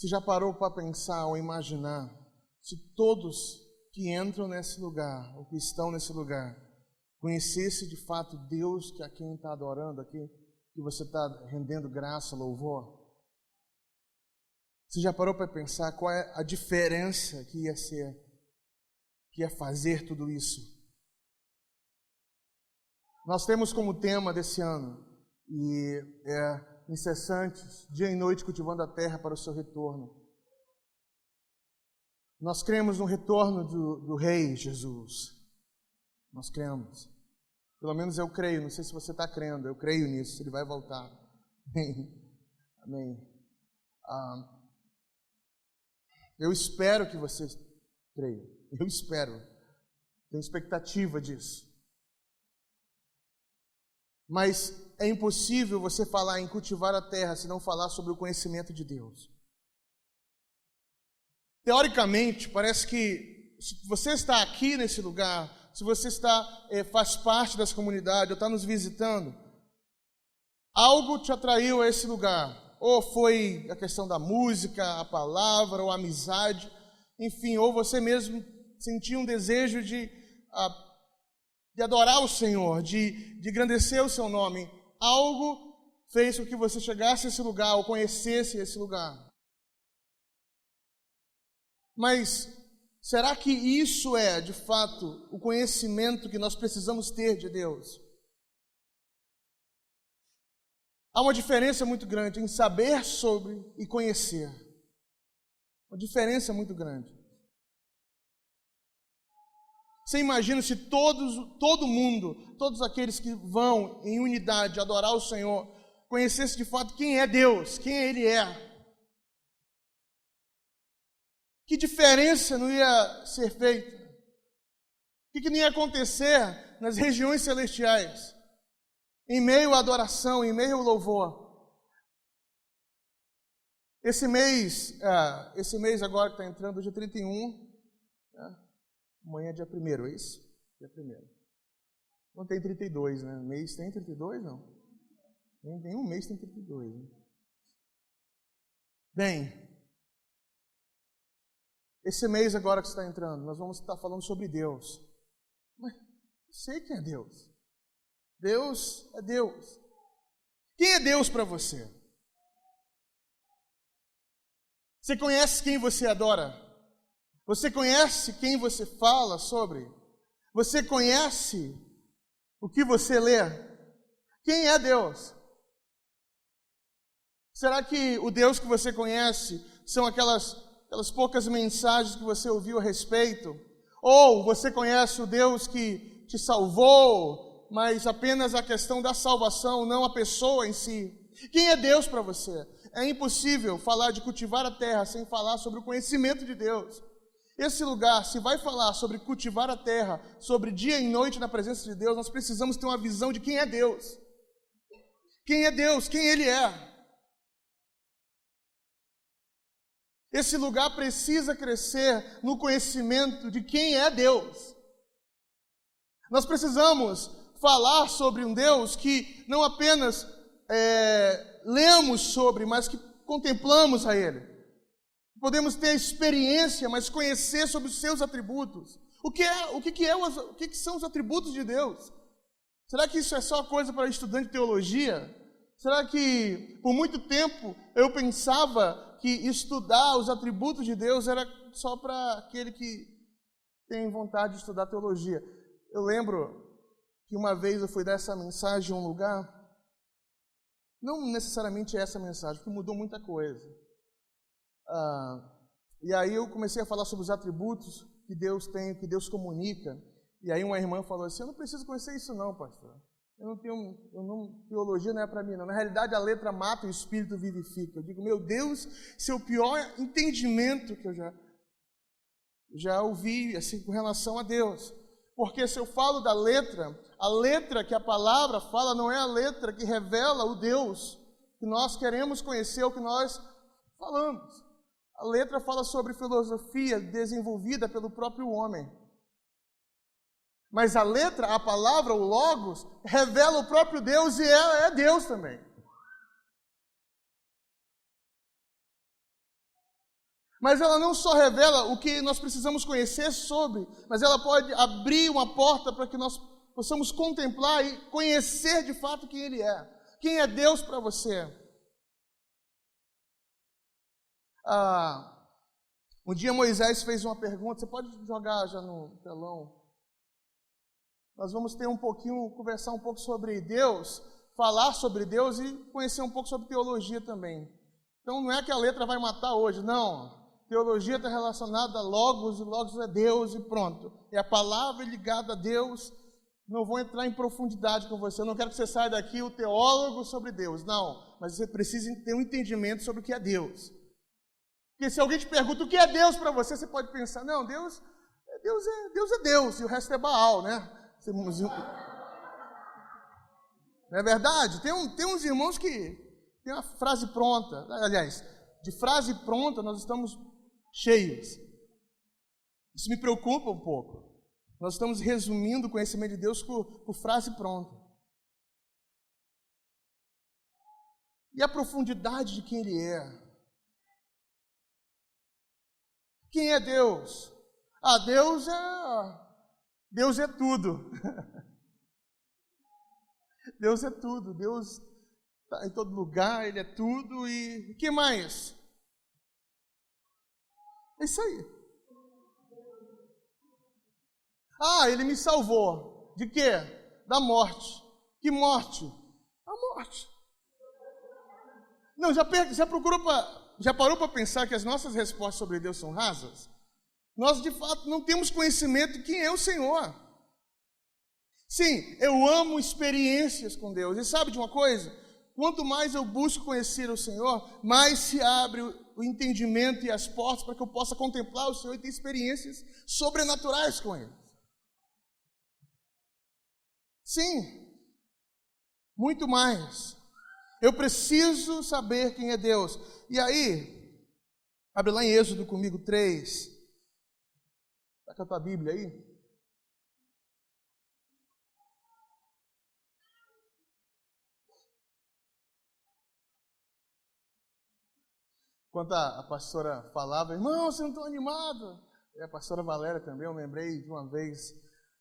Você já parou para pensar ou imaginar se todos que entram nesse lugar, ou que estão nesse lugar, conhecesse de fato Deus que a quem está adorando aqui, que você está rendendo graça, louvor? Você já parou para pensar qual é a diferença que ia ser, que ia fazer tudo isso? Nós temos como tema desse ano, e incessantes, dia e noite cultivando a terra para o seu retorno. Nós cremos no retorno do Rei Jesus. Nós cremos. Pelo menos eu creio, não sei se você está crendo, eu creio nisso, ele vai voltar. Amém. Eu espero que você creia. Eu espero. Tenho expectativa disso. Mas é impossível você falar em cultivar a terra se não falar sobre o conhecimento de Deus. Teoricamente, parece que se você está aqui nesse lugar, se você faz parte dessa comunidade ou está nos visitando, algo te atraiu a esse lugar. Ou foi a questão da música, a palavra, ou a amizade, enfim, ou você mesmo sentiu um desejo de adorar o Senhor, de engrandecer o seu nome. Algo fez com que você chegasse a esse lugar, ou conhecesse esse lugar. Mas será que isso é, de fato, o conhecimento que nós precisamos ter de Deus? Há uma diferença muito grande em saber sobre e conhecer. Uma diferença muito grande. Você imagina se todo mundo, todos aqueles que vão em unidade adorar o Senhor, conhecesse de fato quem é Deus, quem Ele é. Que diferença não ia ser feita? O que não ia acontecer nas regiões celestiais? Em meio à adoração, em meio ao louvor. Esse mês agora que está entrando, dia 31, né? Amanhã é dia 1º, é isso? Dia 1º. Não tem 32, né? Mês tem 32, não? Nenhum mês tem 32. Né? Bem, esse mês agora que está entrando, nós vamos estar falando sobre Deus. Mas eu sei quem é Deus. Deus é Deus. Quem é Deus para você? Você conhece quem você adora? Você conhece quem você fala sobre? Você conhece o que você lê? Quem é Deus? Será que o Deus que você conhece são aquelas poucas mensagens que você ouviu a respeito? Ou você conhece o Deus que te salvou, mas apenas a questão da salvação, não a pessoa em si? Quem é Deus para você? É impossível falar de cultivar a terra sem falar sobre o conhecimento de Deus. Esse lugar, se vai falar sobre cultivar a terra, sobre dia e noite na presença de Deus, nós precisamos ter uma visão de quem é Deus. Quem é Deus, quem Ele é. Esse lugar precisa crescer no conhecimento de quem é Deus. Nós precisamos falar sobre um Deus que não apenas lemos sobre, mas que contemplamos a Ele. Podemos ter experiência, mas conhecer sobre os seus atributos. O que são os atributos de Deus? Será que isso é só coisa para estudante de teologia? Será que por muito tempo eu pensava que estudar os atributos de Deus era só para aquele que tem vontade de estudar teologia? Eu lembro que uma vez eu fui dar essa mensagem em um lugar, não necessariamente essa mensagem, porque mudou muita coisa. E aí eu comecei a falar sobre os atributos que Deus tem, que Deus comunica. E aí uma irmã falou assim: eu não preciso conhecer isso não, pastor. Teologia não é para mim não. Na realidade a letra mata e o espírito vivifica. Eu digo, meu Deus, esse é o pior entendimento que eu já ouvi assim, com relação a Deus. Porque se eu falo da letra, a letra que a palavra fala não é a letra que revela o Deus que nós queremos conhecer, o que nós falamos. A letra fala sobre filosofia desenvolvida pelo próprio homem. Mas a letra, a palavra, o Logos, revela o próprio Deus e é Deus também. Mas ela não só revela o que nós precisamos conhecer sobre, mas ela pode abrir uma porta para que nós possamos contemplar e conhecer de fato quem Ele é. Quem é Deus para você? Um dia Moisés fez uma pergunta, você pode jogar já no telão. Nós vamos ter conversar um pouco sobre Deus, falar sobre Deus e conhecer um pouco sobre teologia também. Então não é que a letra vai matar hoje, não. Teologia está relacionada a Logos, e Logos é Deus e pronto. É a palavra ligada a Deus. Não vou entrar em profundidade com você, eu não quero que você saia daqui o teólogo sobre Deus, não. Mas você precisa ter um entendimento sobre o que é Deus. Porque se alguém te pergunta o que é Deus para você, você pode pensar, não, Deus é Deus, e o resto é Baal, né? Não é verdade? Tem uns irmãos que tem uma frase pronta. Aliás, de frase pronta nós estamos cheios. Isso me preocupa um pouco. Nós estamos resumindo o conhecimento de Deus por frase pronta. E a profundidade de quem Ele é. Quem é Deus? Deus é tudo. Deus é tudo. Deus está em todo lugar, Ele é tudo. E o que mais? É isso aí. Ele me salvou. De quê? Da morte. Que morte? A morte. Não, já parou para pensar que as nossas respostas sobre Deus são rasas? Nós, de fato, não temos conhecimento de quem é o Senhor. Sim, eu amo experiências com Deus. E sabe de uma coisa? Quanto mais eu busco conhecer o Senhor, mais se abre o entendimento e as portas para que eu possa contemplar o Senhor e ter experiências sobrenaturais com Ele. Sim, muito mais. Eu preciso saber quem é Deus. E aí, abre lá em Êxodo comigo 3. Está com a tua Bíblia aí? Enquanto a pastora falava, irmão, você não está animado? E a pastora Valéria também, eu lembrei de uma vez,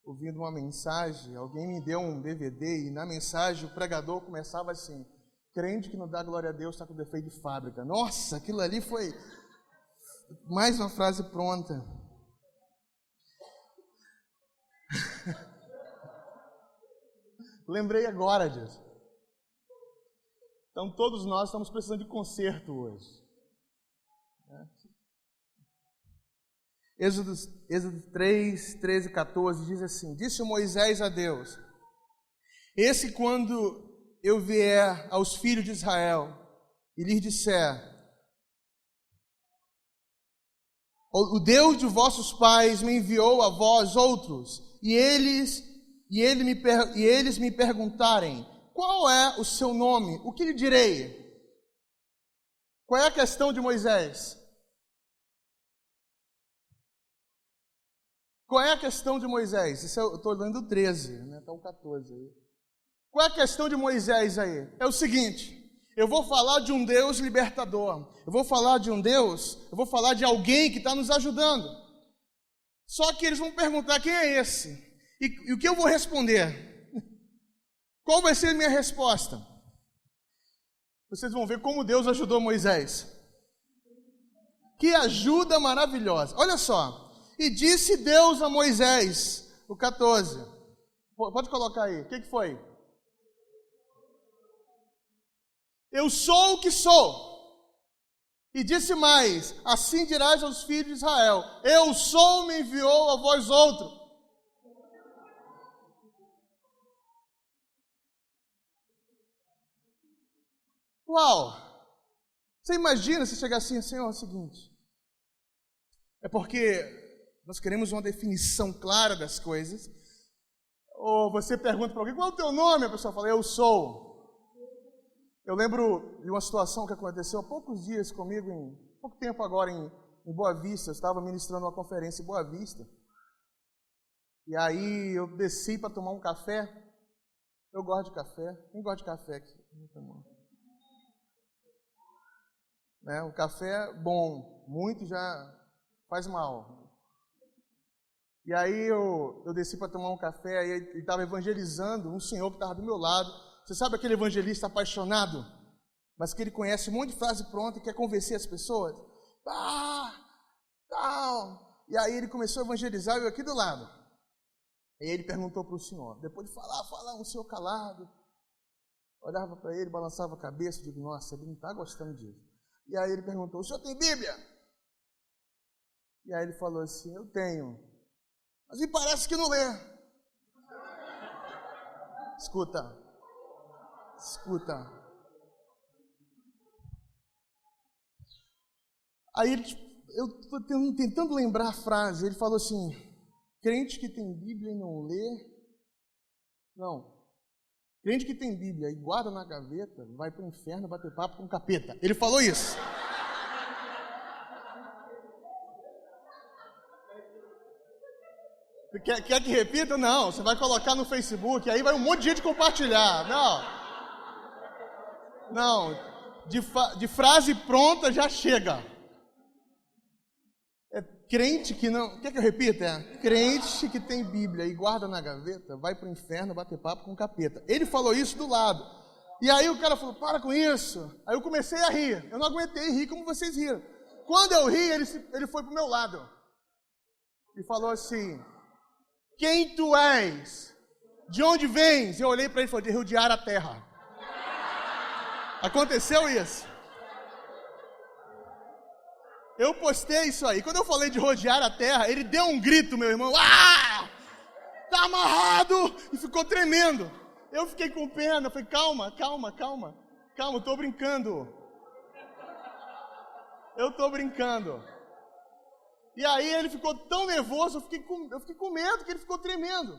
ouvindo uma mensagem, alguém me deu um DVD e na mensagem o pregador começava assim, crente que não dá glória a Deus está com defeito de fábrica. Nossa, aquilo ali foi mais uma frase pronta. Lembrei agora disso. Então todos nós estamos precisando de conserto hoje. Êxodo 3, 13 e 14 diz assim, disse Moisés a Deus, esse quando eu vier aos filhos de Israel e lhes disser, o Deus de vossos pais me enviou a vós outros, e eles me perguntarem, qual é o seu nome? O que lhe direi? Qual é a questão de Moisés? Qual é a questão de Moisés? Isso eu estou lendo o 13, né? Está o 14 aí. Qual é a questão de Moisés aí? É o seguinte, eu vou falar de um Deus libertador, eu vou falar de alguém que está nos ajudando. Só que eles vão perguntar quem é esse? E o que eu vou responder? Qual vai ser a minha resposta? Vocês vão ver como Deus ajudou Moisés. Que ajuda maravilhosa. Olha só. E disse Deus a Moisés, o 14. Pode colocar aí. O que foi? Eu sou o que sou. E disse mais, assim dirás aos filhos de Israel, eu sou, me enviou a vós outro. Uau! Você imagina se chegar assim, Senhor, é o seguinte. É porque nós queremos uma definição clara das coisas. Ou você pergunta para alguém, qual é o teu nome? A pessoa fala, eu sou. Eu lembro de uma situação que aconteceu há poucos dias comigo, pouco tempo agora em Boa Vista. Eu estava ministrando uma conferência em Boa Vista. E aí eu desci para tomar um café. Eu gosto de café. Quem gosta de café aqui? né? O café é bom, muito já faz mal. E aí eu desci para tomar um café, aí ele estava evangelizando um senhor que estava do meu lado. Você sabe aquele evangelista apaixonado, mas que ele conhece um monte de frase pronta e quer convencer as pessoas? Tal. E aí ele começou a evangelizar eu aqui do lado. E aí ele perguntou para o senhor, depois de falar, um senhor calado, olhava para ele, balançava a cabeça, digo, nossa, ele não está gostando disso. E aí ele perguntou, o senhor tem Bíblia? E aí ele falou assim, eu tenho, mas me parece que não lê. Escuta. Aí eu estou tentando lembrar a frase, ele falou assim, crente que tem Bíblia e não lê, não, crente que tem Bíblia e guarda na gaveta, vai para o inferno bater papo com o capeta. Ele falou isso. Quer que repita? Não, você vai colocar no Facebook, aí vai um monte de gente compartilhar. Não, de frase pronta já chega. É crente que não... Quer que eu repita? Crente que tem Bíblia e guarda na gaveta, vai para o inferno bater papo com o capeta. Ele falou isso do lado. E aí o cara falou, para com isso. Aí eu comecei a rir. Eu não aguentei rir como vocês riram. Quando eu ri, ele foi para o meu lado. E falou assim, quem tu és? De onde vens? Eu olhei para ele e falei, de rodear a terra. Aconteceu isso. Eu postei isso aí. Quando eu falei de rodear a terra, ele deu um grito, meu irmão. Tá amarrado! E ficou tremendo. Eu fiquei com pena. Falei, calma. Eu tô brincando. E aí ele ficou tão nervoso, eu fiquei com medo que ele ficou tremendo.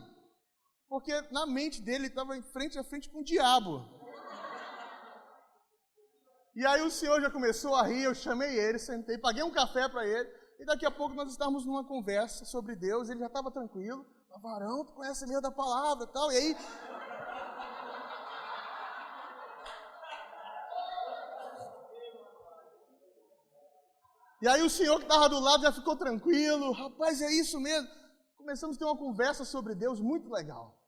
Porque na mente dele ele estava frente a frente com o diabo. E aí o senhor já começou a rir, eu chamei ele, sentei, paguei um café para ele, e daqui a pouco nós estávamos numa conversa sobre Deus, ele já estava tranquilo, Varão, tu conhece mesmo da palavra e tal, e aí... E aí o senhor que estava do lado já ficou tranquilo, rapaz, é isso mesmo. Começamos a ter uma conversa sobre Deus muito legal.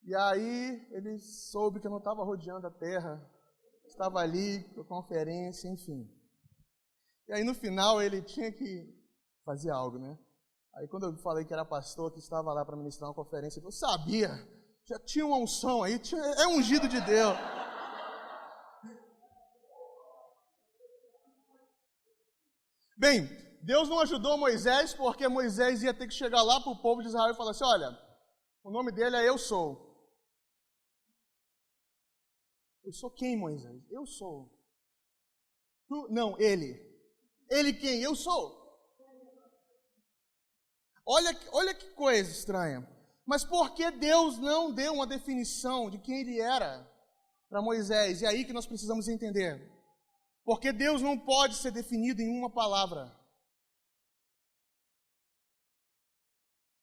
E aí ele soube que eu não estava rodeando a terra, estava ali, para conferência, enfim. E aí no final ele tinha que fazer algo, né? Aí quando eu falei que era pastor, que estava lá para ministrar uma conferência, eu sabia, já tinha uma unção aí, é ungido de Deus. Bem, Deus não ajudou Moisés, porque Moisés ia ter que chegar lá para o povo de Israel e falar assim, olha, o nome dele é Eu Sou. Eu sou quem, Moisés? Eu sou. Tu? Não, ele. Ele quem? Eu sou. Olha que coisa estranha. Mas por que Deus não deu uma definição de quem ele era para Moisés? E aí que nós precisamos entender. Porque Deus não pode ser definido em uma palavra.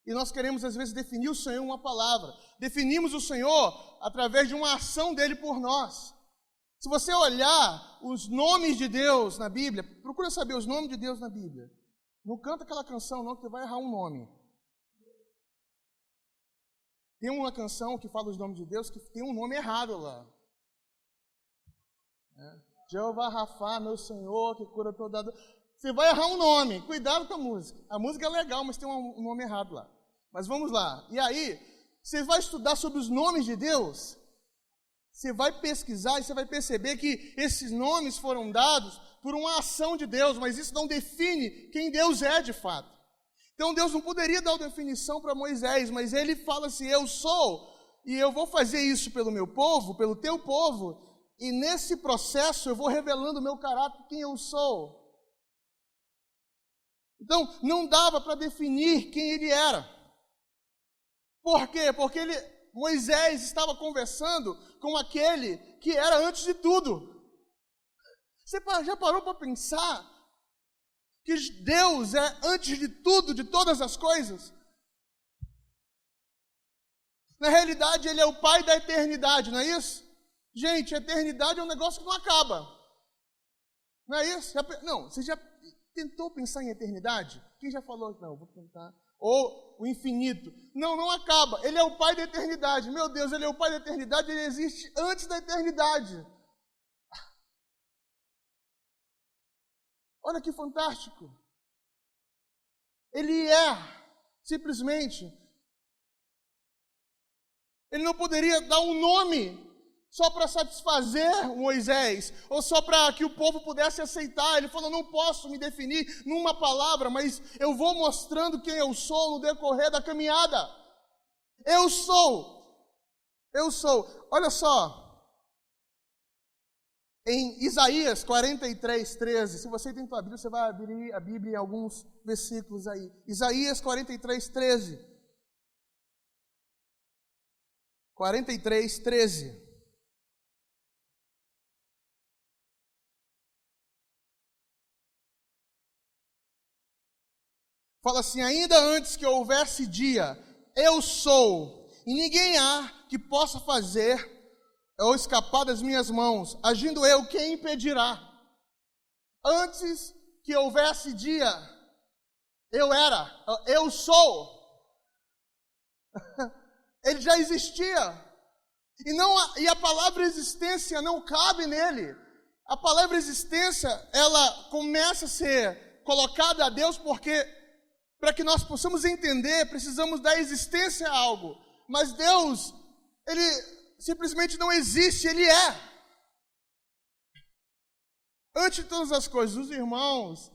E nós queremos, às vezes, definir o Senhor em uma palavra. Definimos o Senhor através de uma ação dele por nós. Se você olhar os nomes de Deus na Bíblia, procura saber os nomes de Deus na Bíblia. Não canta aquela canção, não, que você vai errar um nome. Tem uma canção que fala os nomes de Deus que tem um nome errado lá. Jeová Rafá, meu Senhor, que cura toda dor. Você vai errar um nome, cuidado com a música. A música é legal, mas tem um nome errado lá. Mas vamos lá. E aí, você vai estudar sobre os nomes de Deus, você vai pesquisar e você vai perceber que esses nomes foram dados por uma ação de Deus, mas isso não define quem Deus é de fato. Então Deus não poderia dar uma definição para Moisés, mas ele fala assim, eu sou, e eu vou fazer isso pelo meu povo, pelo teu povo, e nesse processo eu vou revelando o meu caráter, quem eu sou. Então, não dava para definir quem ele era. Por quê? Porque Moisés estava conversando com aquele que era antes de tudo. Você já parou para pensar que Deus é antes de tudo, de todas as coisas? Na realidade, ele é o Pai da eternidade, não é isso? Gente, a eternidade é um negócio que não acaba. Não é isso? Não, você já tentou pensar em eternidade? Quem já falou? Não, vou tentar. Ou o infinito. Não, não acaba. Ele é o Pai da eternidade. Meu Deus, Ele é o Pai da eternidade, Ele existe antes da eternidade. Olha que fantástico. Ele simplesmente, Ele não poderia dar um nome só para satisfazer Moisés, ou só para que o povo pudesse aceitar. Ele falou, não posso me definir numa palavra, mas eu vou mostrando quem eu sou no decorrer da caminhada. Eu sou. Olha só, em Isaías 43:13, se você tem tua Bíblia, você vai abrir a Bíblia em alguns versículos aí. Isaías 43:13. 43:13. Fala assim, ainda antes que houvesse dia, eu sou, e ninguém há que possa fazer ou escapar das minhas mãos. Agindo eu, quem impedirá? Antes que houvesse dia, eu sou. Ele já existia. E a palavra existência não cabe nele. A palavra existência, ela começa a ser colocada a Deus porque, para que nós possamos entender, precisamos dar existência a algo. Mas Deus, Ele simplesmente não existe, Ele é. Antes de todas as coisas, os irmãos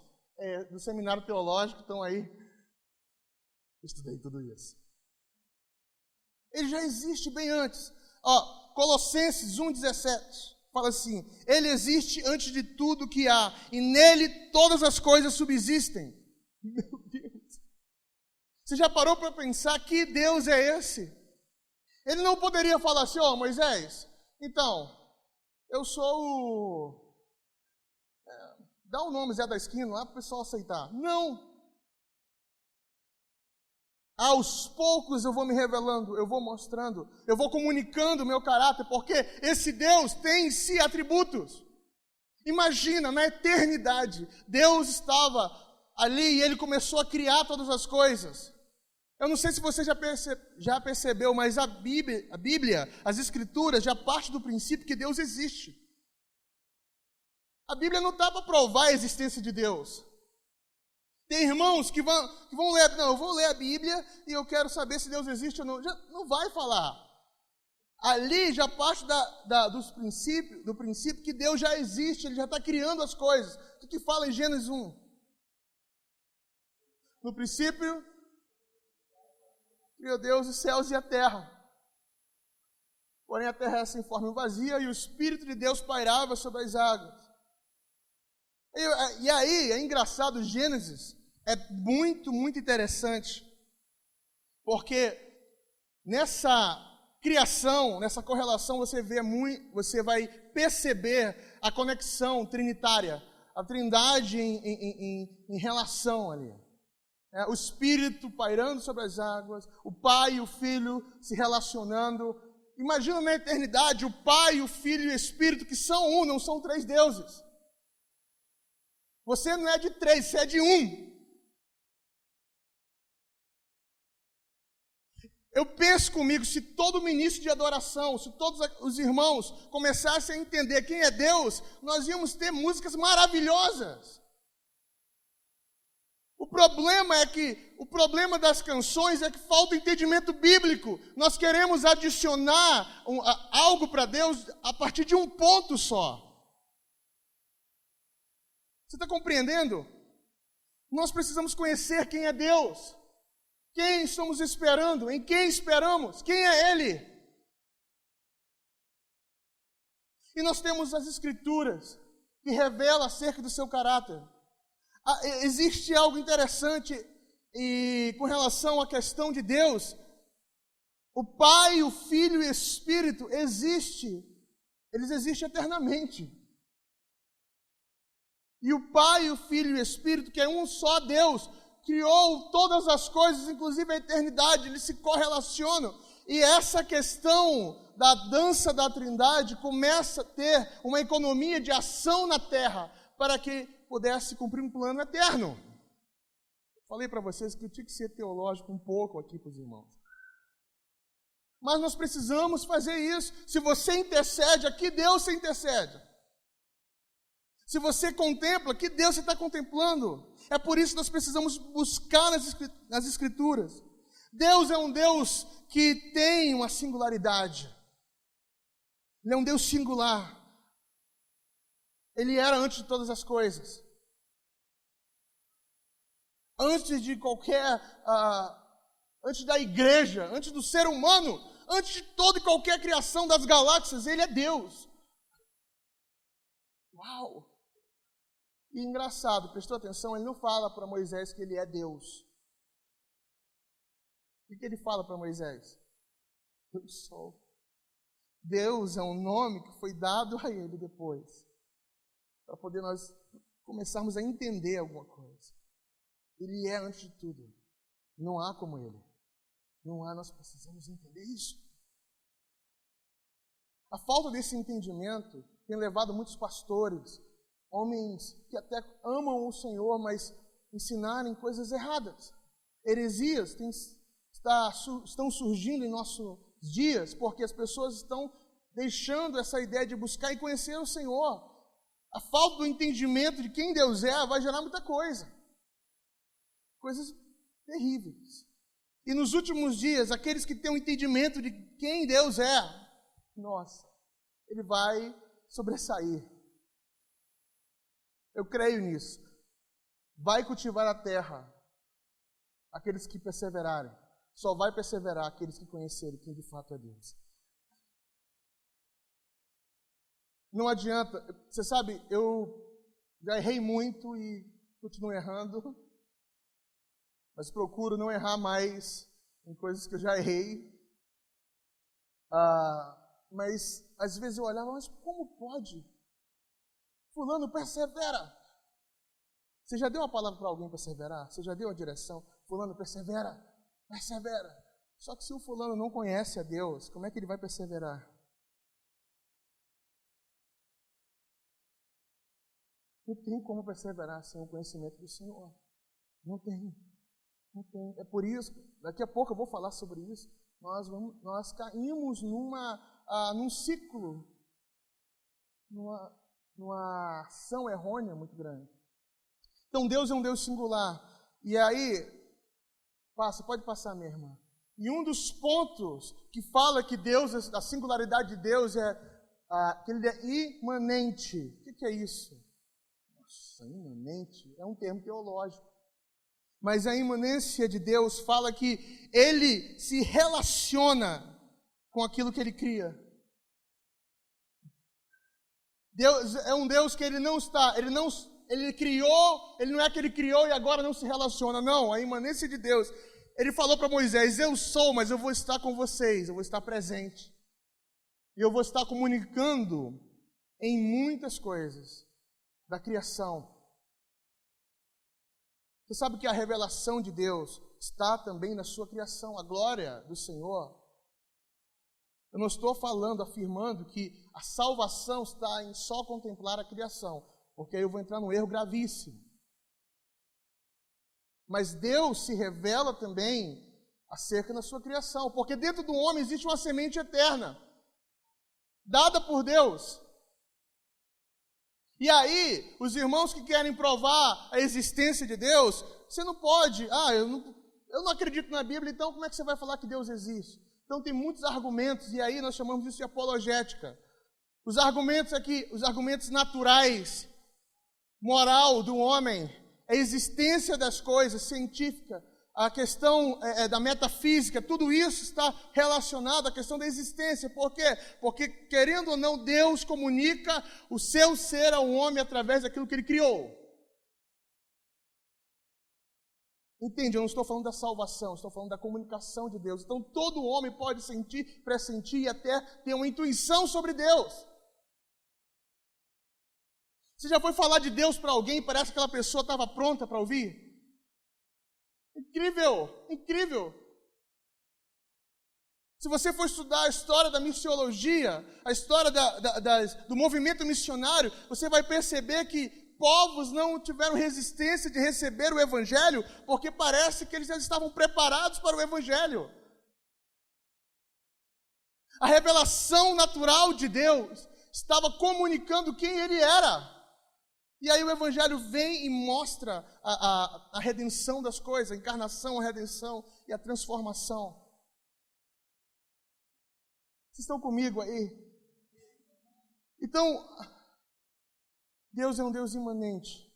do seminário teológico estão aí. Eu estudei tudo isso. Ele já existe bem antes. Colossenses 1:17 fala assim, Ele existe antes de tudo que há, e nele todas as coisas subsistem. Meu Deus! Você já parou para pensar que Deus é esse? Ele não poderia falar assim, Moisés, então, eu sou o... dá um nome Zé da Esquina lá para o pessoal aceitar. Não. Aos poucos eu vou me revelando, eu vou mostrando, eu vou comunicando o meu caráter, porque esse Deus tem em si atributos. Imagina, na eternidade, Deus estava ali e Ele começou a criar todas as coisas. Eu não sei se você já percebeu, mas a Bíblia, as Escrituras, já parte do princípio que Deus existe. A Bíblia não está para provar a existência de Deus. Tem irmãos que vão ler, não, eu vou ler a Bíblia e eu quero saber se Deus existe ou não. Já não vai falar. Ali já parte do princípio que Deus já existe, Ele já está criando as coisas. O que fala em Gênesis 1? No princípio, criou Deus os céus e a terra. Porém a terra era sem forma e vazia, e o Espírito de Deus pairava sobre as águas. E aí, é engraçado, Gênesis é muito, muito interessante, porque nessa criação, nessa correlação, você vai perceber a conexão trinitária, a trindade em relação ali. O Espírito pairando sobre as águas, o Pai e o Filho se relacionando. Imagina na eternidade o Pai, o Filho e o Espírito, que são um, não são três deuses. Você não é de três, você é de um. Eu penso comigo, se todo ministro de adoração, se todos os irmãos começassem a entender quem é Deus, nós íamos ter músicas maravilhosas. O problema das canções é que falta entendimento bíblico. Nós queremos adicionar algo para Deus a partir de um ponto só. Você está compreendendo? Nós precisamos conhecer quem é Deus. Quem estamos esperando? Em quem esperamos? Quem é Ele? E nós temos as Escrituras que revelam acerca do seu caráter. Existe algo interessante com relação à questão de Deus. O Pai, o Filho e o Espírito eles existem eternamente. E o Pai, o Filho e o Espírito, que é um só Deus, criou todas as coisas, inclusive a eternidade, eles se correlacionam. E essa questão da dança da Trindade começa a ter uma economia de ação na terra, para que pudesse cumprir um plano eterno. Falei para vocês que eu tinha que ser teológico um pouco aqui para os irmãos. Mas nós precisamos fazer isso. Se você intercede, aqui Deus se intercede. Se você contempla, que Deus você está contemplando. É por isso que nós precisamos buscar nas Escrituras. Deus é um Deus que tem uma singularidade. Ele é um Deus singular. Ele era antes de todas as coisas. Antes de qualquer... antes da igreja, antes do ser humano, antes de toda e qualquer criação das galáxias, Ele é Deus. Uau! E engraçado, prestou atenção, Ele não fala para Moisés que Ele é Deus. O que Ele fala para Moisés? Eu sou. Deus é um nome que foi dado a Ele depois, para poder nós começarmos a entender alguma coisa. Ele é antes de tudo. Não há como Ele. Não há, nós precisamos entender isso. A falta desse entendimento tem levado muitos pastores, homens que até amam o Senhor, mas ensinarem coisas erradas. Heresias estão surgindo em nossos dias porque as pessoas estão deixando essa ideia de buscar e conhecer o Senhor. A falta do entendimento de quem Deus é vai gerar muita coisa. Coisas terríveis. E nos últimos dias, aqueles que têm um entendimento de quem Deus é, nossa, ele vai sobressair. Eu creio nisso. Vai cultivar a terra aqueles que perseverarem. Só vai perseverar aqueles que conhecerem quem de fato é Deus. Não adianta, você sabe, eu já errei muito e continuo errando, mas procuro não errar mais em coisas que eu já errei. Mas às vezes eu olhava, mas como pode? Fulano persevera. Você já deu uma palavra para alguém perseverar? Você já deu uma direção? Fulano persevera, persevera. Só que se o fulano não conhece a Deus, como é que ele vai perseverar? Não tem como perseverar sem o conhecimento do Senhor. Não tem. Não tem. É por isso, daqui a pouco eu vou falar sobre isso, nós caímos num ciclo, numa ação errônea muito grande. Então Deus é um Deus singular. E aí, pode passar, minha irmã. E um dos pontos que fala que Deus, a singularidade de Deus é que Ele é imanente. O que é isso? Nossa, imanente é um termo teológico. Mas a imanência de Deus fala que Ele se relaciona com aquilo que Ele cria. Deus é um Deus que Ele criou, Ele não é que Ele criou e agora não se relaciona. Não, a imanência de Deus. Ele falou para Moisés, eu sou, mas eu vou estar com vocês, eu vou estar presente. E eu vou estar comunicando em muitas coisas da criação. Você sabe que a revelação de Deus está também na sua criação, a glória do Senhor. Eu não estou afirmando que a salvação está em só contemplar a criação, porque aí eu vou entrar num erro gravíssimo. Mas Deus se revela também acerca da sua criação, porque dentro do homem existe uma semente eterna, dada por Deus. E aí, os irmãos que querem provar a existência de Deus, você não pode, eu não acredito na Bíblia, então como é que você vai falar que Deus existe? Então tem muitos argumentos, e aí nós chamamos isso de apologética. Os argumentos naturais, moral do homem, a existência das coisas, científica, a questão da metafísica, tudo isso está relacionado à questão da existência. Por quê? Porque, querendo ou não, Deus comunica o seu ser ao homem através daquilo que Ele criou. Entende? Eu não estou falando da salvação, estou falando da comunicação de Deus. Então, todo homem pode sentir, pressentir e até ter uma intuição sobre Deus. Você já foi falar de Deus para alguém e parece que aquela pessoa estava pronta para ouvir? Incrível, incrível. Se você for estudar a história da missiologia, a história do movimento missionário, você vai perceber que povos não tiveram resistência de receber o Evangelho, porque parece que eles já estavam preparados para o Evangelho. A revelação natural de Deus estava comunicando quem Ele era. E aí o Evangelho vem e mostra a redenção das coisas, a encarnação, a redenção e a transformação. Vocês estão comigo aí? Então, Deus é um Deus imanente.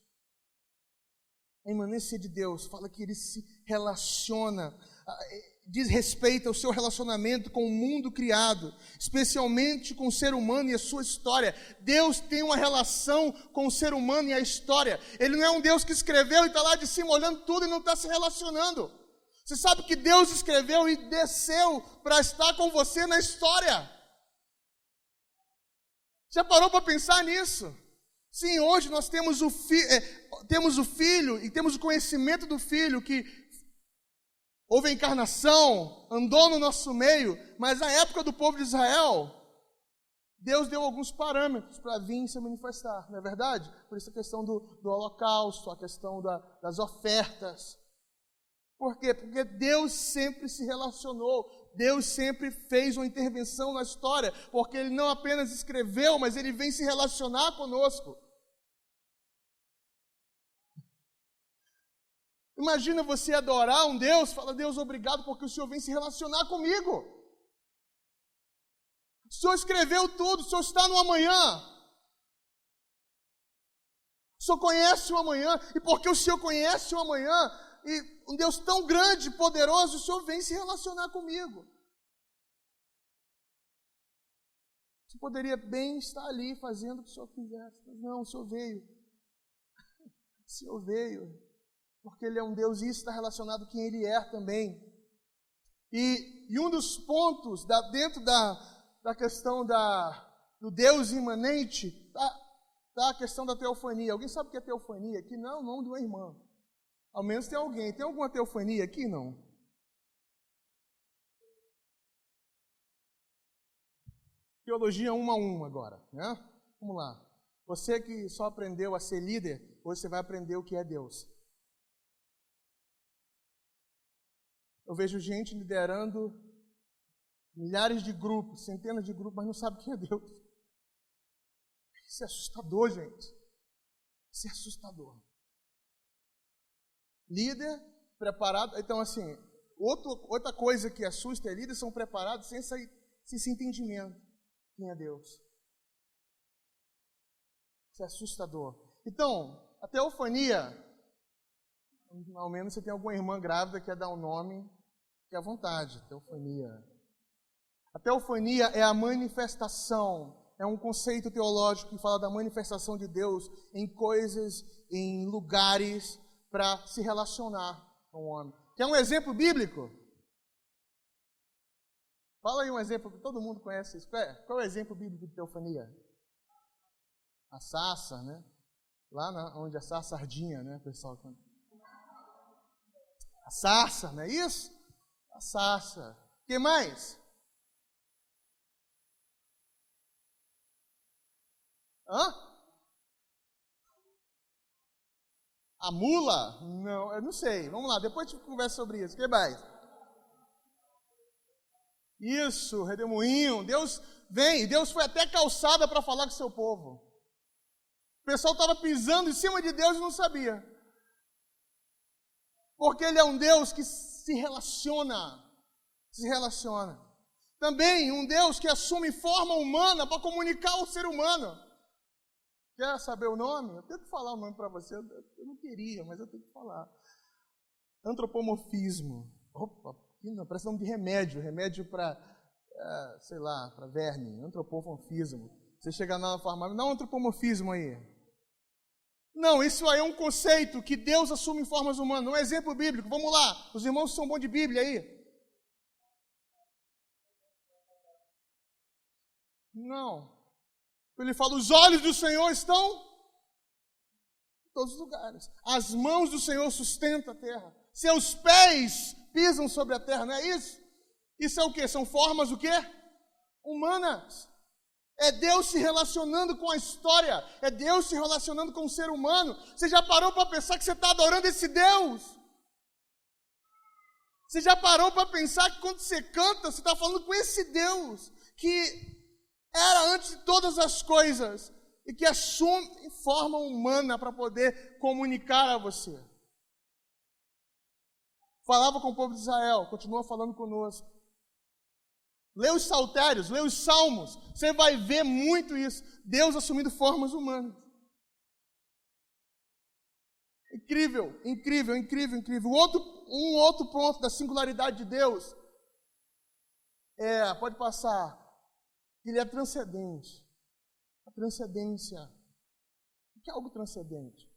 A imanência de Deus fala que Ele se relaciona, diz respeito ao seu relacionamento com o mundo criado, especialmente com o ser humano e a sua história. Deus tem uma relação com o ser humano e a história. Ele não é um Deus que escreveu e está lá de cima olhando tudo e não está se relacionando. Você sabe que Deus escreveu e desceu para estar com você na história. Já parou para pensar nisso? Sim, hoje nós temos o Filho e temos o conhecimento do Filho, que houve a encarnação, andou no nosso meio, mas na época do povo de Israel, Deus deu alguns parâmetros para vir se manifestar, não é verdade? Por isso a questão do holocausto, a questão das ofertas. Por quê? Porque Deus sempre se relacionou, Deus sempre fez uma intervenção na história, porque Ele não apenas escreveu, mas Ele vem se relacionar conosco. Imagina você adorar um Deus, fala, Deus, obrigado porque o Senhor vem se relacionar comigo. O Senhor escreveu tudo, o Senhor está no amanhã. O Senhor conhece o amanhã, e porque o Senhor conhece o amanhã, e um Deus tão grande e poderoso, o Senhor vem se relacionar comigo. Você poderia bem estar ali fazendo o que o Senhor quisesse, mas não, o Senhor veio. O Senhor veio. Porque Ele é um Deus e isso está relacionado a quem Ele é também. E um dos pontos dentro da questão do Deus imanente está a questão da teofania. Alguém sabe o que é teofania aqui? Não, não de uma irmã. Ao menos tem alguém. Tem alguma teofania aqui? Não. Teologia 1 a 1 agora, né? Vamos lá. Você que só aprendeu a ser líder, hoje você vai aprender o que é Deus. Eu vejo gente liderando milhares de grupos, centenas de grupos, mas não sabe quem é Deus. Isso é assustador, gente. Isso é assustador. Líder preparado. Então, assim, outra coisa que assusta é líderes são preparados sem esse entendimento. Quem é Deus? Isso é assustador. Então, a teofania, ao menos você tem alguma irmã grávida que quer dar um nome, que é à vontade, teofania. A teofania é a manifestação, é um conceito teológico que fala da manifestação de Deus em coisas, em lugares, para se relacionar com o homem. Quer um exemplo bíblico? Fala aí um exemplo que todo mundo conhece. Qual é o exemplo bíblico de teofania? A sarça, né? Lá onde a sarça ardinha, né, pessoal? A sarça, não é isso? A sarça. O que mais? A mula? Não, eu não sei. Vamos lá, depois a gente conversa sobre isso. O que mais? Isso, redemoinho. Deus vem, Deus foi até calçada para falar com o seu povo. O pessoal estava pisando em cima de Deus e não sabia. Porque Ele é um Deus que se relaciona. Também um Deus que assume forma humana para comunicar ao ser humano. Quer saber o nome? Eu tenho que falar o nome para você. Eu não queria, mas eu tenho que falar. Antropomorfismo. Opa, não, parece nome de remédio. Remédio para, sei lá, para verme. Antropomorfismo. Você chega na farmácia, dá um antropomorfismo aí. Não, isso aí é um conceito que Deus assume em formas humanas. Um exemplo bíblico. Vamos lá. Os irmãos são bons de Bíblia aí? Não. Ele fala, os olhos do Senhor estão em todos os lugares. As mãos do Senhor sustentam a terra. Seus pés pisam sobre a terra, não é isso? Isso é o quê? São formas o quê? Humanas. É Deus se relacionando com a história. É Deus se relacionando com o ser humano. Você já parou para pensar que você está adorando esse Deus? Você já parou para pensar que quando você canta, você está falando com esse Deus que era antes de todas as coisas e que assume forma humana para poder comunicar a você? Falava com o povo de Israel, continua falando conosco. Lê os saltérios, lê os salmos, você vai ver muito isso. Deus assumindo formas humanas. Incrível, incrível, incrível, incrível. Um outro ponto da singularidade de Deus pode passar, ele é transcendente. A transcendência. O que é algo transcendente?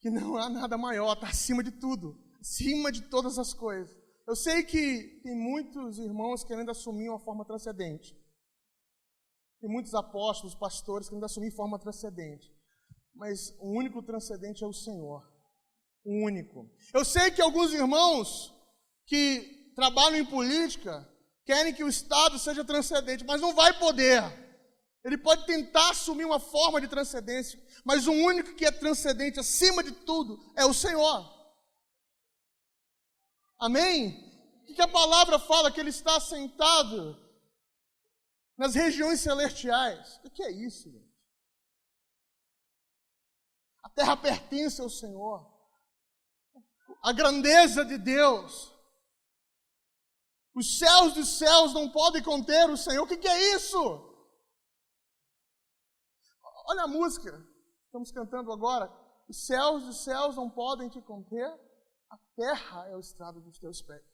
Que não há nada maior, está acima de tudo, acima de todas as coisas. Eu sei que tem muitos irmãos querendo assumir uma forma transcendente. Tem muitos apóstolos, pastores querendo assumir forma transcendente. Mas o único transcendente é o Senhor. O único. Eu sei que alguns irmãos que trabalham em política querem que o Estado seja transcendente, mas não vai poder. Ele pode tentar assumir uma forma de transcendência, mas o único que é transcendente acima de tudo é o Senhor. Amém? O que a palavra fala? Que Ele está sentado nas regiões celestiais. O que é isso, gente? A terra pertence ao Senhor. A grandeza de Deus. Os céus dos céus não podem conter o Senhor. O que é isso? Olha a música, estamos cantando agora. Os céus dos céus não podem te conter, a terra é o estrado dos teus pés.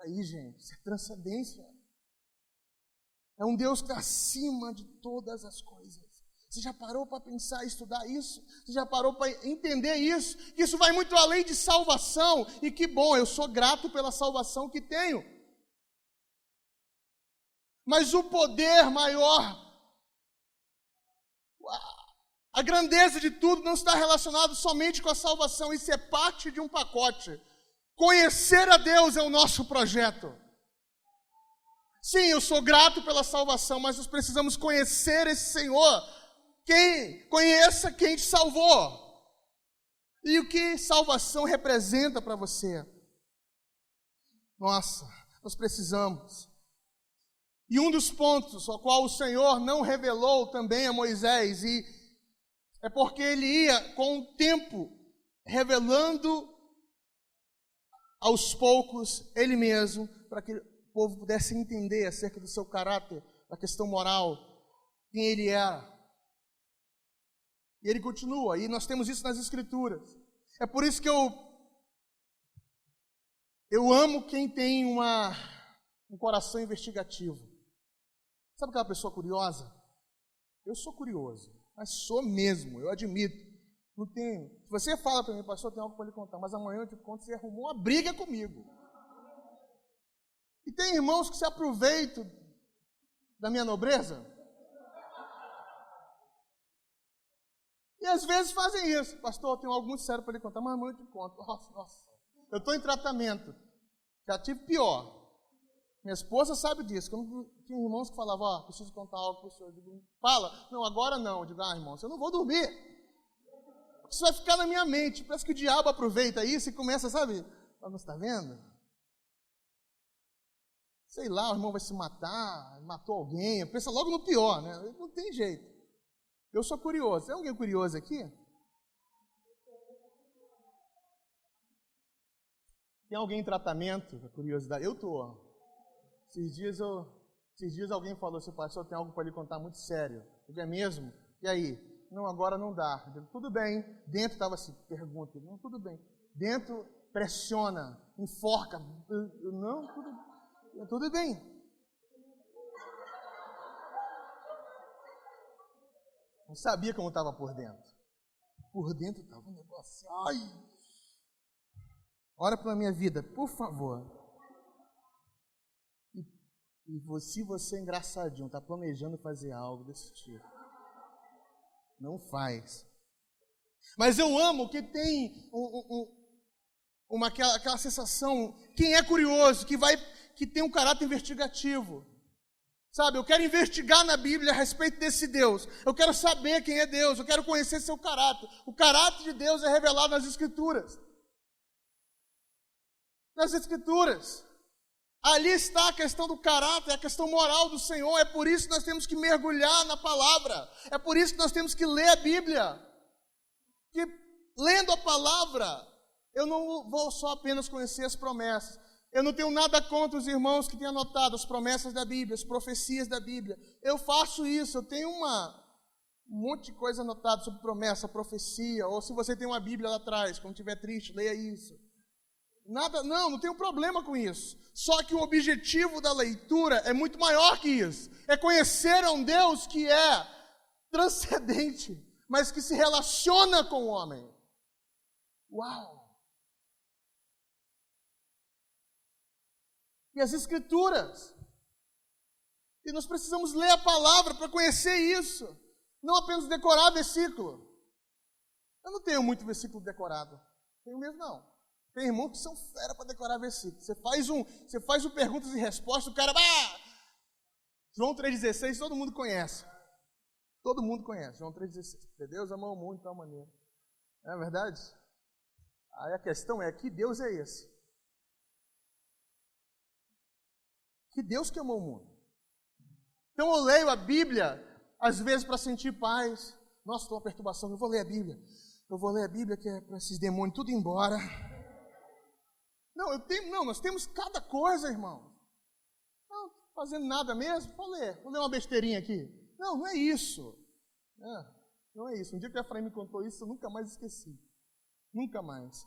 Aí, gente, isso é transcendência. É um Deus que está acima de todas as coisas. Você já parou para pensar e estudar isso? Você já parou para entender isso? Que isso vai muito além de salvação. E que bom, eu sou grato pela salvação que tenho. Mas o poder maior, a grandeza de tudo não está relacionado somente com a salvação. Isso é parte de um pacote. Conhecer a Deus é o nosso projeto. Sim, eu sou grato pela salvação, mas nós precisamos conhecer esse Senhor. Conheça quem te salvou. E o que salvação representa para você. Nossa, nós precisamos. E um dos pontos ao qual o Senhor não revelou também a Moisés, e é porque ele ia com o tempo revelando aos poucos ele mesmo, para que o povo pudesse entender acerca do seu caráter, da questão moral, quem ele era. E ele continua, e nós temos isso nas Escrituras. É por isso que eu amo quem tem um coração investigativo. Sabe aquela pessoa curiosa? Eu sou curioso, mas sou mesmo, eu admito. Não tenho. Se você fala para mim, pastor, tem algo para lhe contar, mas amanhã eu te conto, você arrumou uma briga comigo. E tem irmãos que se aproveitam da minha nobreza. E às vezes fazem isso. Pastor, eu tenho algo muito sério para lhe contar, mas amanhã eu te conto. Nossa. Eu estou em tratamento. Já tive pior. Minha esposa sabe disso. Quando tinha irmãos que falavam, preciso contar algo para o senhor. Eu digo, fala. Não, agora não. Eu digo, irmãos, eu não vou dormir. Isso vai ficar na minha mente. Parece que o diabo aproveita isso e começa, sabe? Você está vendo? Sei lá, o irmão vai se matar, matou alguém. Pensa logo no pior, né? Não tem jeito. Eu sou curioso. Tem alguém curioso aqui? Tem alguém em tratamento com curiosidade? Eu estou. Esses dias alguém falou assim, pastor, tem algo para lhe contar muito sério. Eu digo, é mesmo? E aí? Não, agora não dá. Eu digo, tudo bem. Dentro estava assim, pergunta. Não, tudo bem. Dentro pressiona, enforca. Não, tudo bem. Não sabia como estava por dentro. Por dentro estava um negócio. Ai! Ora pela minha vida, por favor. E se você é engraçadinho, está planejando fazer algo desse tipo, não faz. Mas eu amo que tem aquela sensação, quem é curioso, que vai que tem um caráter investigativo. Sabe, eu quero investigar na Bíblia a respeito desse Deus. Eu quero saber quem é Deus, eu quero conhecer seu caráter. O caráter de Deus é revelado nas Escrituras. Nas Escrituras. Ali está a questão do caráter, a questão moral do Senhor. É por isso que nós temos que mergulhar na palavra. É por isso que nós temos que ler a Bíblia. Que lendo a palavra, eu não vou só apenas conhecer as promessas. Eu não tenho nada contra os irmãos que têm anotado as promessas da Bíblia, as profecias da Bíblia. Eu faço isso, eu tenho um monte de coisa anotada sobre promessa, profecia, ou se você tem uma Bíblia lá atrás, quando estiver triste, leia isso. Não tenho problema com isso. Só que o objetivo da leitura é muito maior que isso. É conhecer a um Deus que é transcendente, mas que se relaciona com o homem. Uau! E as Escrituras. E nós precisamos ler a palavra para conhecer isso. Não apenas decorar versículo. Eu não tenho muito versículo decorado. Tenho mesmo não. Tem irmãos que são fera para decorar versículo. Você faz um perguntas e respostas, o cara... João 3,16 todo mundo conhece. Todo mundo conhece. João 3,16. Porque Deus amou o mundo de tal maneira. Não é verdade? Aí a questão é, que Deus é esse? Que Deus que amou o mundo. Então eu leio a Bíblia, às vezes para sentir paz. Nossa, estou uma perturbação, eu vou ler a Bíblia. Eu vou ler a Bíblia que é para esses demônios tudo ir embora. Não, nós temos cada coisa, irmão. Não, fazendo nada mesmo, vou ler uma besteirinha aqui. Não é isso. Não é isso. Um dia que a Efraim me contou isso, eu nunca mais esqueci. Nunca mais.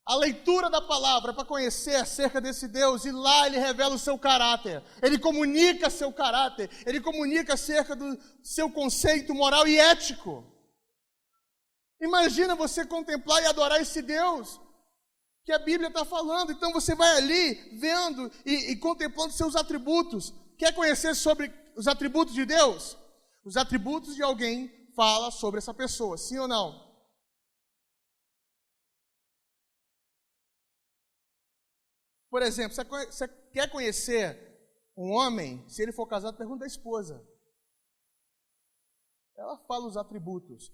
A leitura da palavra é para conhecer acerca desse Deus, e lá ele revela o seu caráter, ele comunica seu caráter, ele comunica acerca do seu conceito moral e ético. Imagina você contemplar e adorar esse Deus que a Bíblia está falando. Então você vai ali vendo e contemplando seus atributos. Quer conhecer sobre os atributos de Deus? Os atributos de alguém fala sobre essa pessoa, sim ou não? Por exemplo, você quer conhecer um homem? Se ele for casado, pergunta da esposa. Ela fala os atributos.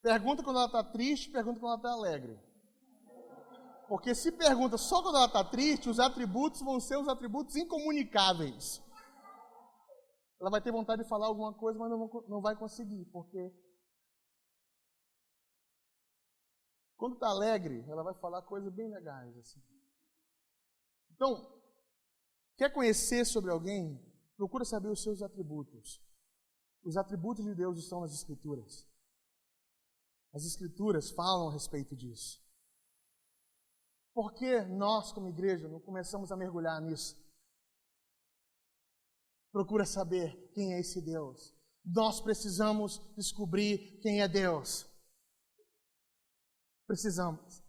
Pergunta quando ela está triste, pergunta quando ela está alegre. Porque se pergunta só quando ela está triste, os atributos vão ser os atributos incomunicáveis. Ela vai ter vontade de falar alguma coisa, mas não vai conseguir, porque quando está alegre, ela vai falar coisas bem legais, assim. Então, quer conhecer sobre alguém? Procura saber os seus atributos. Os atributos de Deus estão nas Escrituras. As Escrituras falam a respeito disso. Por que nós, como igreja, não começamos a mergulhar nisso? Procura saber quem é esse Deus. Nós precisamos descobrir quem é Deus. Precisamos.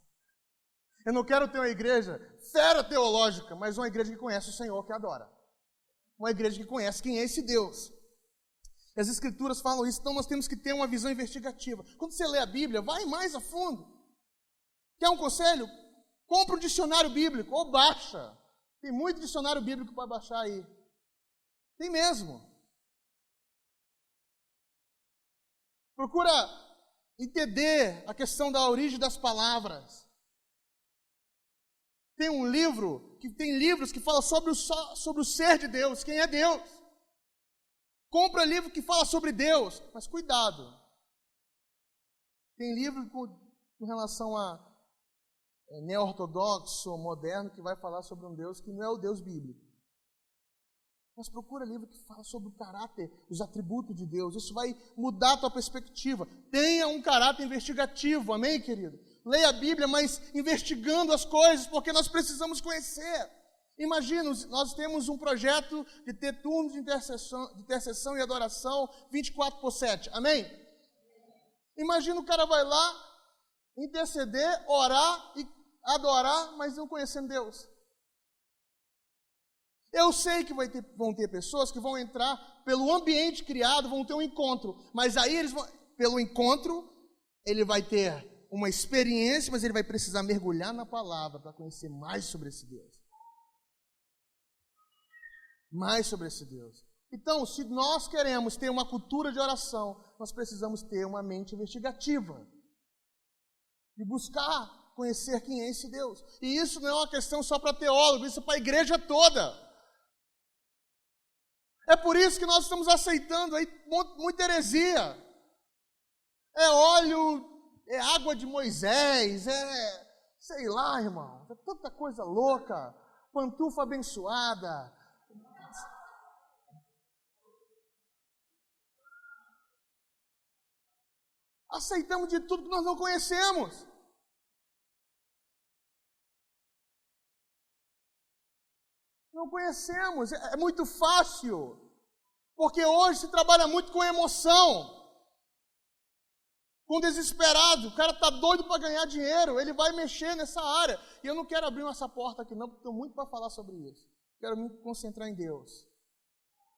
Eu não quero ter uma igreja fera teológica, mas uma igreja que conhece o Senhor, que adora. Uma igreja que conhece quem é esse Deus. E as Escrituras falam isso, então nós temos que ter uma visão investigativa. Quando você lê a Bíblia, vai mais a fundo. Quer um conselho? Compra um dicionário bíblico, ou baixa. Tem muito dicionário bíblico para baixar aí. Tem mesmo. Procura entender a questão da origem das palavras. Tem livros que falam sobre o ser de Deus, quem é Deus. Compra livro que fala sobre Deus, mas cuidado. Tem livro com relação a neo-ortodoxo, moderno, que vai falar sobre um Deus que não é o Deus bíblico. Mas procura livro que fala sobre o caráter, os atributos de Deus. Isso vai mudar a tua perspectiva. Tenha um caráter investigativo, amém, querido? Leia a Bíblia, mas investigando as coisas, porque nós precisamos conhecer. Imagina, nós temos um projeto de ter turnos de intercessão e adoração 24/7, amém? Imagina o cara vai lá, interceder, orar e adorar, mas não conhecendo Deus. Eu sei que vão ter pessoas que vão entrar pelo ambiente criado, vão ter um encontro, mas aí pelo encontro, ele vai ter uma experiência, mas ele vai precisar mergulhar na palavra para conhecer mais sobre esse Deus. mais sobre esse Deus. Então, se nós queremos ter uma cultura de oração, nós precisamos ter uma mente investigativa e buscar conhecer quem é esse Deus. E isso não é uma questão só para teólogos, isso é para a igreja toda. É por isso que nós estamos aceitando aí muita heresia. É óleo, é água de Moisés, sei lá, irmão, é tanta coisa louca, pantufa abençoada. Aceitamos de tudo que nós não conhecemos. Não conhecemos, é muito fácil, porque hoje se trabalha muito com emoção, com desesperado. O cara está doido para ganhar dinheiro, ele vai mexer nessa área. E eu não quero abrir essa porta aqui não, porque tenho muito para falar sobre isso. Quero me concentrar em Deus.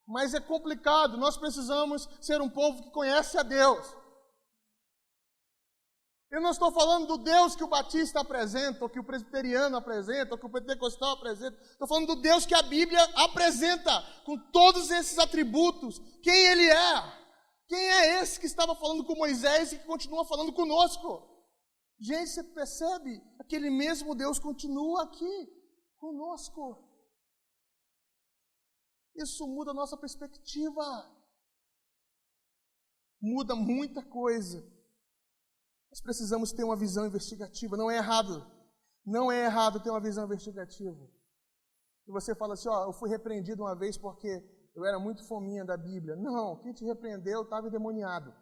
Mas é complicado, nós precisamos ser um povo que conhece a Deus. Eu não estou falando do Deus que o batista apresenta, ou que o presbiteriano apresenta, ou que o pentecostal apresenta. Estou falando do Deus que a Bíblia apresenta, com todos esses atributos. Quem Ele é? Quem é esse que estava falando com Moisés e que continua falando conosco? Gente, você percebe? Aquele mesmo Deus continua aqui, conosco. Isso muda a nossa perspectiva. Muda muita coisa. Nós precisamos ter uma visão investigativa. Não é errado. Não é errado ter uma visão investigativa. E você fala assim, eu fui repreendido uma vez porque eu era muito fominha da Bíblia. Não, quem te repreendeu estava endemoniado.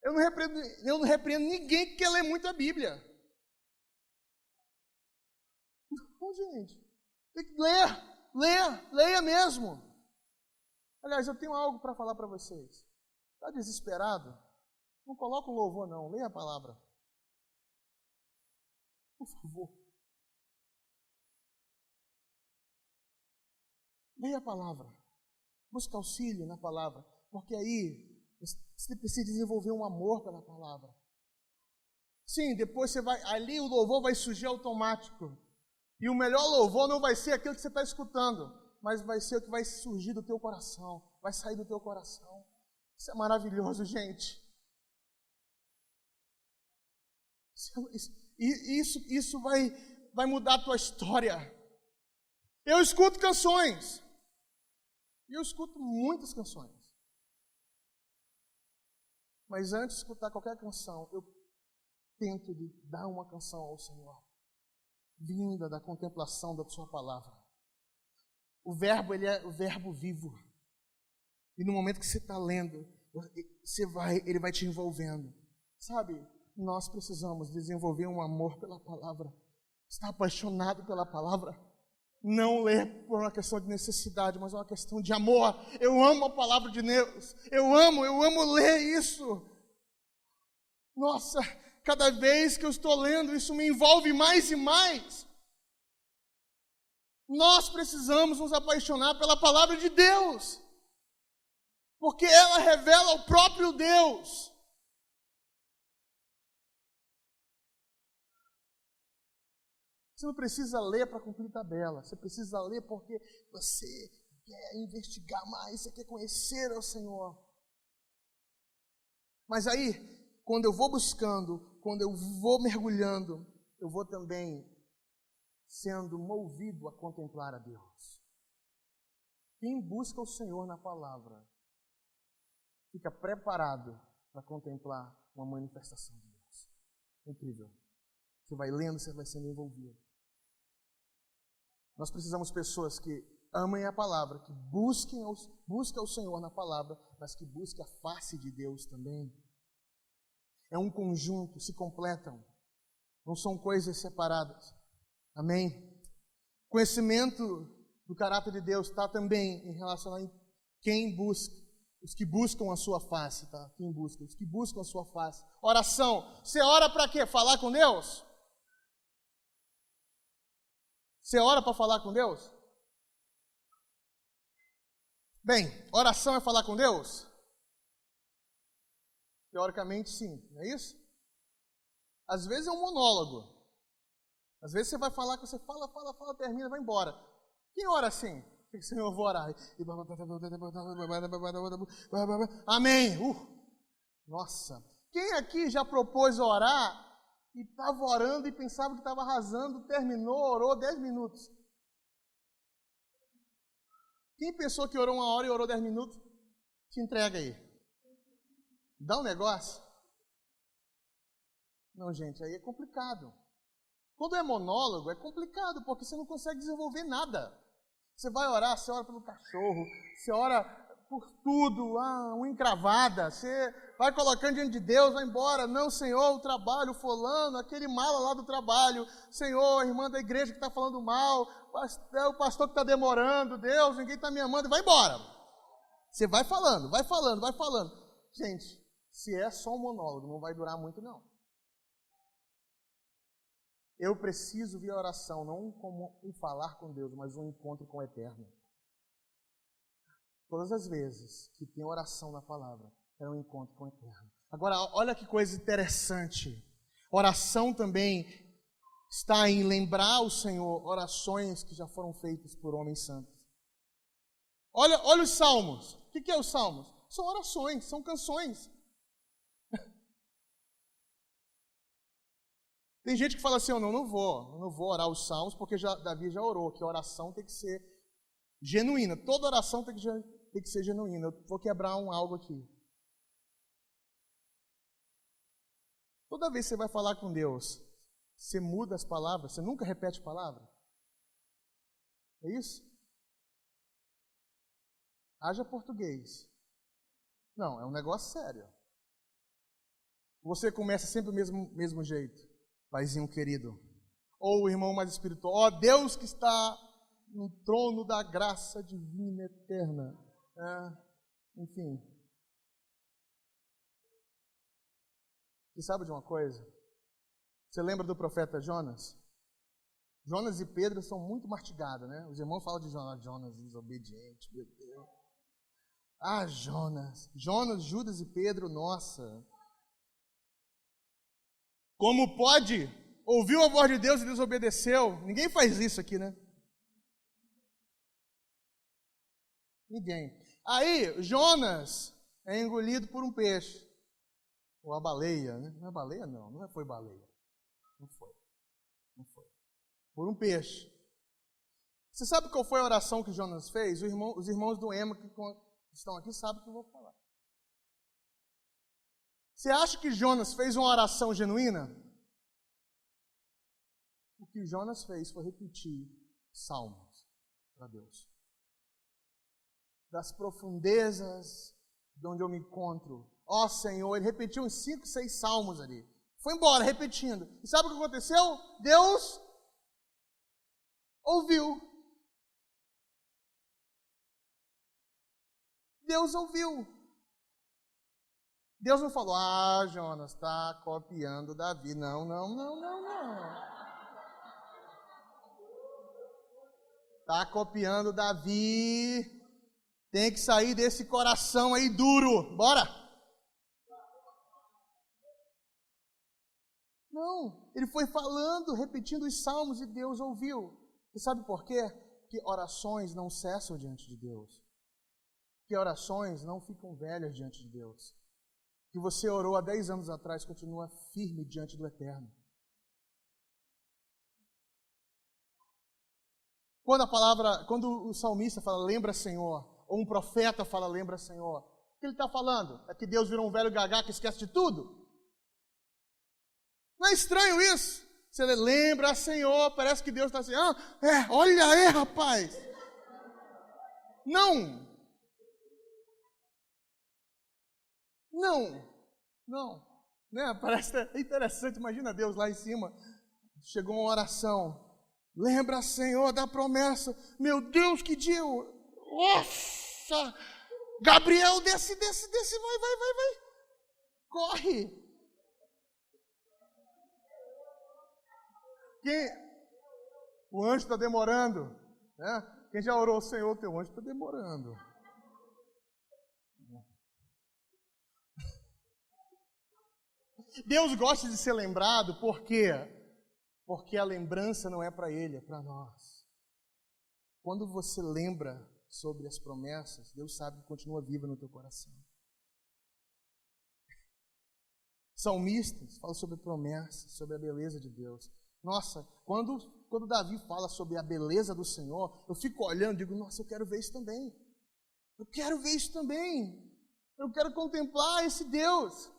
Eu não repreendo ninguém que quer ler muito a Bíblia. Não, gente. Tem que leia mesmo. Aliás, eu tenho algo para falar para vocês. Está desesperado? Não coloca um louvor, não. Leia a palavra. Por favor. Leia a palavra. Busca auxílio na palavra. Porque aí você precisa desenvolver um amor pela palavra. Sim, depois você vai... Ali o louvor vai surgir automático. E o melhor louvor não vai ser aquilo que você está escutando, mas vai ser o que vai surgir do teu coração, vai sair do teu coração. Isso é maravilhoso, gente. Isso vai mudar a tua história. Eu escuto canções. E eu escuto muitas canções. Mas antes de escutar qualquer canção, eu tento de dar uma canção ao Senhor, vinda da contemplação da sua palavra. O verbo, ele é o verbo vivo. E no momento que você está lendo, ele vai te envolvendo. Sabe, nós precisamos desenvolver um amor pela palavra. Estar apaixonado pela palavra. Não ler por uma questão de necessidade, mas uma questão de amor. Eu amo a palavra de Deus. Eu amo ler isso. Nossa, cada vez que eu estou lendo, isso me envolve mais e mais. Nós precisamos nos apaixonar pela palavra de Deus, porque ela revela o próprio Deus. Você não precisa ler para cumprir tabela, você precisa ler porque você quer investigar mais, você quer conhecer ao Senhor. Mas aí, quando eu vou buscando, quando eu vou mergulhando, eu vou também sendo movido a contemplar a Deus. Quem busca o Senhor na palavra fica preparado para contemplar uma manifestação de Deus. Incrível. Você vai lendo, você vai sendo envolvido. Nós precisamos de pessoas que amem a palavra, que busquem o Senhor na palavra, mas que busquem a face de Deus também. É um conjunto, se completam. Não são coisas separadas. Amém? Conhecimento do caráter de Deus está também em relação a quem busca. Os que buscam a sua face, tá? Quem busca? Os que buscam a sua face. Oração. Você ora para quê? Falar com Deus? Você ora para falar com Deus? Bem, oração é falar com Deus? Teoricamente, sim. Não é isso? Às vezes é um monólogo. Às vezes você vai falar que você fala, termina, vai embora. Quem ora assim? Senhor, eu vou orar. Amém. Nossa. Quem aqui já propôs orar e estava orando e pensava que estava arrasando, terminou, orou 10 minutos? Quem pensou que orou 1 hora e orou 10 minutos? Te entrega aí. Dá um negócio? Não, gente, aí é complicado. Quando é monólogo, é complicado, porque você não consegue desenvolver nada. Você vai orar, você ora pelo cachorro, você ora por tudo, uma encravada, você vai colocando diante de Deus, vai embora. Não, Senhor, o trabalho, o fulano, aquele mala lá do trabalho. Senhor, a irmã da igreja que está falando mal, o pastor que está demorando, Deus, ninguém está me amando, vai embora. Você vai falando. Gente, se é só um monólogo, não vai durar muito, não. Eu preciso ver a oração, não como um falar com Deus, mas um encontro com o Eterno. Todas as vezes que tem oração na palavra, é um encontro com o Eterno. Agora, olha que coisa interessante. Oração também está em lembrar o Senhor orações que já foram feitas por homens santos. Olha os salmos. O que é os salmos? São orações, são canções. Tem gente que fala assim, eu não vou orar os salmos, porque Davi já orou, que a oração tem que ser genuína. Toda oração tem que ser genuína. Eu vou quebrar algo aqui. Toda vez que você vai falar com Deus, você muda as palavras, você nunca repete palavra. É isso? Haja português. Não, é um negócio sério. Você começa sempre do mesmo jeito. Paizinho querido, ou o irmão mais espiritual, ó Deus que está no trono da graça divina eterna. Enfim. Você sabe de uma coisa? Você lembra do profeta Jonas? Jonas e Pedro são muito mastigados, né? Os irmãos falam de Jonas desobediente, meu Deus. Jonas, Judas e Pedro, nossa. Como pode? Ouviu a voz de Deus e desobedeceu. Ninguém faz isso aqui, né? Ninguém. Aí, Jonas é engolido por um peixe. Ou a baleia, né? Não é baleia, não. Não foi baleia. Não foi. Por um peixe. Você sabe qual foi a oração que Jonas fez? Os irmãos do Ema que estão aqui sabem o que eu vou falar. Você acha que Jonas fez uma oração genuína? O que Jonas fez foi repetir salmos para Deus. Das profundezas de onde eu me encontro. Ó Senhor, ele repetiu uns 5, 6 salmos ali. Foi embora, repetindo. E sabe o que aconteceu? Deus ouviu. Deus ouviu. Deus não falou, Jonas, está copiando Davi. Não. Está copiando Davi. Tem que sair desse coração aí duro. Bora! Não, ele foi falando, repetindo os salmos e Deus ouviu. Você sabe por quê? Porque orações não cessam diante de Deus. Porque orações não ficam velhas diante de Deus. Que você orou há 10 anos atrás continua firme diante do Eterno. Quando o salmista fala, lembra Senhor, ou um profeta fala, lembra Senhor, o que ele está falando? É que Deus virou um velho gagá que esquece de tudo? Não é estranho isso? Você lembra Senhor, parece que Deus está assim, olha aí rapaz. Não. Né? Parece interessante, imagina Deus lá em cima. Chegou uma oração. Lembra, Senhor, da promessa. Meu Deus, que dia! Nossa! Gabriel, desce, vai. Corre! O anjo está demorando. Né? Quem já orou, Senhor, teu anjo está demorando. Deus gosta de ser lembrado porque Porque a lembrança não é para ele, é para nós. Quando você lembra sobre as promessas, Deus sabe que continua viva no teu coração. Salmistas falam sobre promessas, sobre a beleza de Deus. Nossa, quando Davi fala sobre a beleza do Senhor, eu fico olhando e digo, nossa, eu quero ver isso também. Eu quero ver isso também. Eu quero contemplar esse Deus.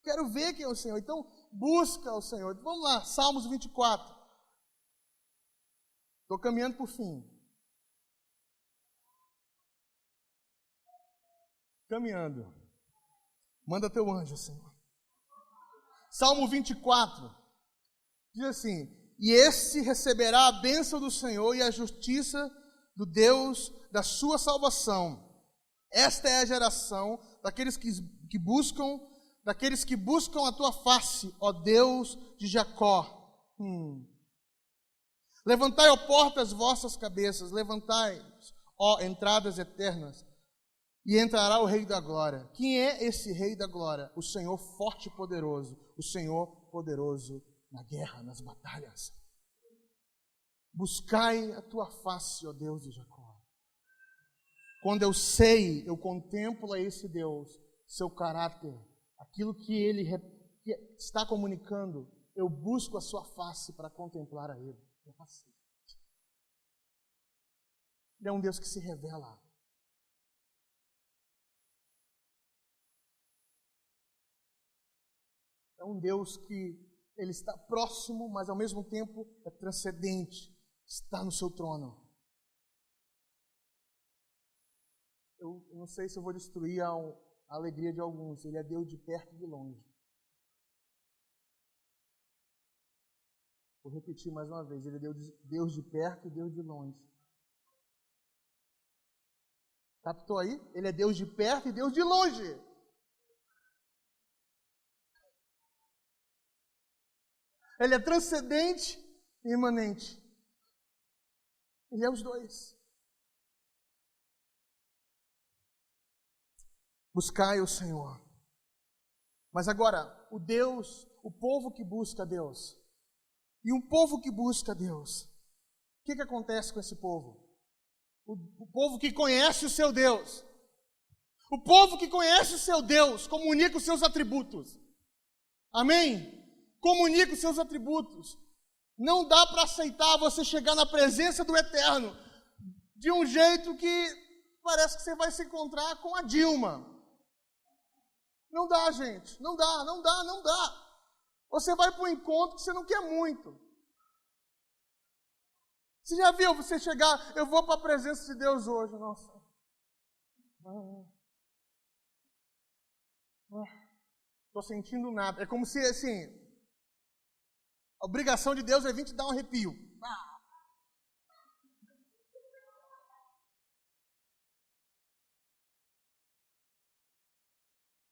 Quero ver quem é o Senhor. Então, busca o Senhor. Vamos lá, Salmos 24. Estou caminhando para o fim. Caminhando. Manda teu anjo, Senhor. Salmo 24. Diz assim, e esse receberá a bênção do Senhor e a justiça do Deus da sua salvação. Esta é a geração daqueles que buscam a tua face, ó Deus de Jacó. Levantai, ó portas, vossas cabeças, levantai, ó entradas eternas, e entrará o Rei da Glória. Quem é esse Rei da Glória? O Senhor forte e poderoso, o Senhor poderoso na guerra, nas batalhas. Buscai a tua face, ó Deus de Jacó. Quando eu sei, eu contemplo a esse Deus, seu caráter, aquilo que Ele está comunicando, eu busco a sua face para contemplar a Ele. Ele é um Deus que se revela. É um Deus que Ele está próximo, mas ao mesmo tempo é transcendente, está no seu trono. Eu não sei se eu vou destruir a alegria de alguns. Ele é Deus de perto e de longe. Vou repetir mais uma vez. Ele é Deus de perto e Deus de longe. Captou aí? Ele é Deus de perto e Deus de longe. Ele é transcendente e imanente. Ele é os dois. Buscai o Senhor. Mas agora, o povo que busca Deus. E um povo que busca Deus. O que acontece com esse povo? O povo que conhece o seu Deus. O povo que conhece o seu Deus comunica os seus atributos. Amém? Comunica os seus atributos. Não dá para aceitar você chegar na presença do Eterno de um jeito que parece que você vai se encontrar com a Dilma. Não dá, gente. Não dá. Você vai para um encontro que você não quer muito. Você já viu você chegar, eu vou para a presença de Deus hoje, nossa. Estou sentindo nada. É como se, assim, a obrigação de Deus é vir te dar um arrepio.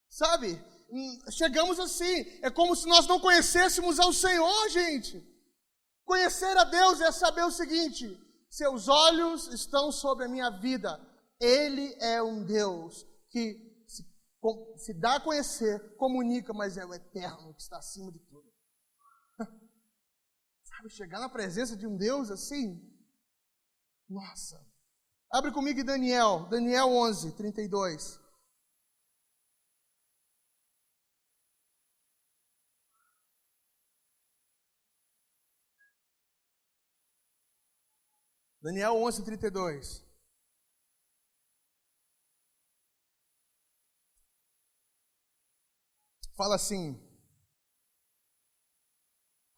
Sabe? Chegamos assim. É como se nós não conhecêssemos ao Senhor, gente. Conhecer a Deus é saber o seguinte: seus olhos estão sobre a minha vida. Ele é um Deus que se dá a conhecer, comunica, mas é o Eterno que está acima de tudo. Sabe, chegar na presença de um Deus assim? Nossa. Abre comigo em Daniel 11, 32. Daniel 11, 32. Fala assim: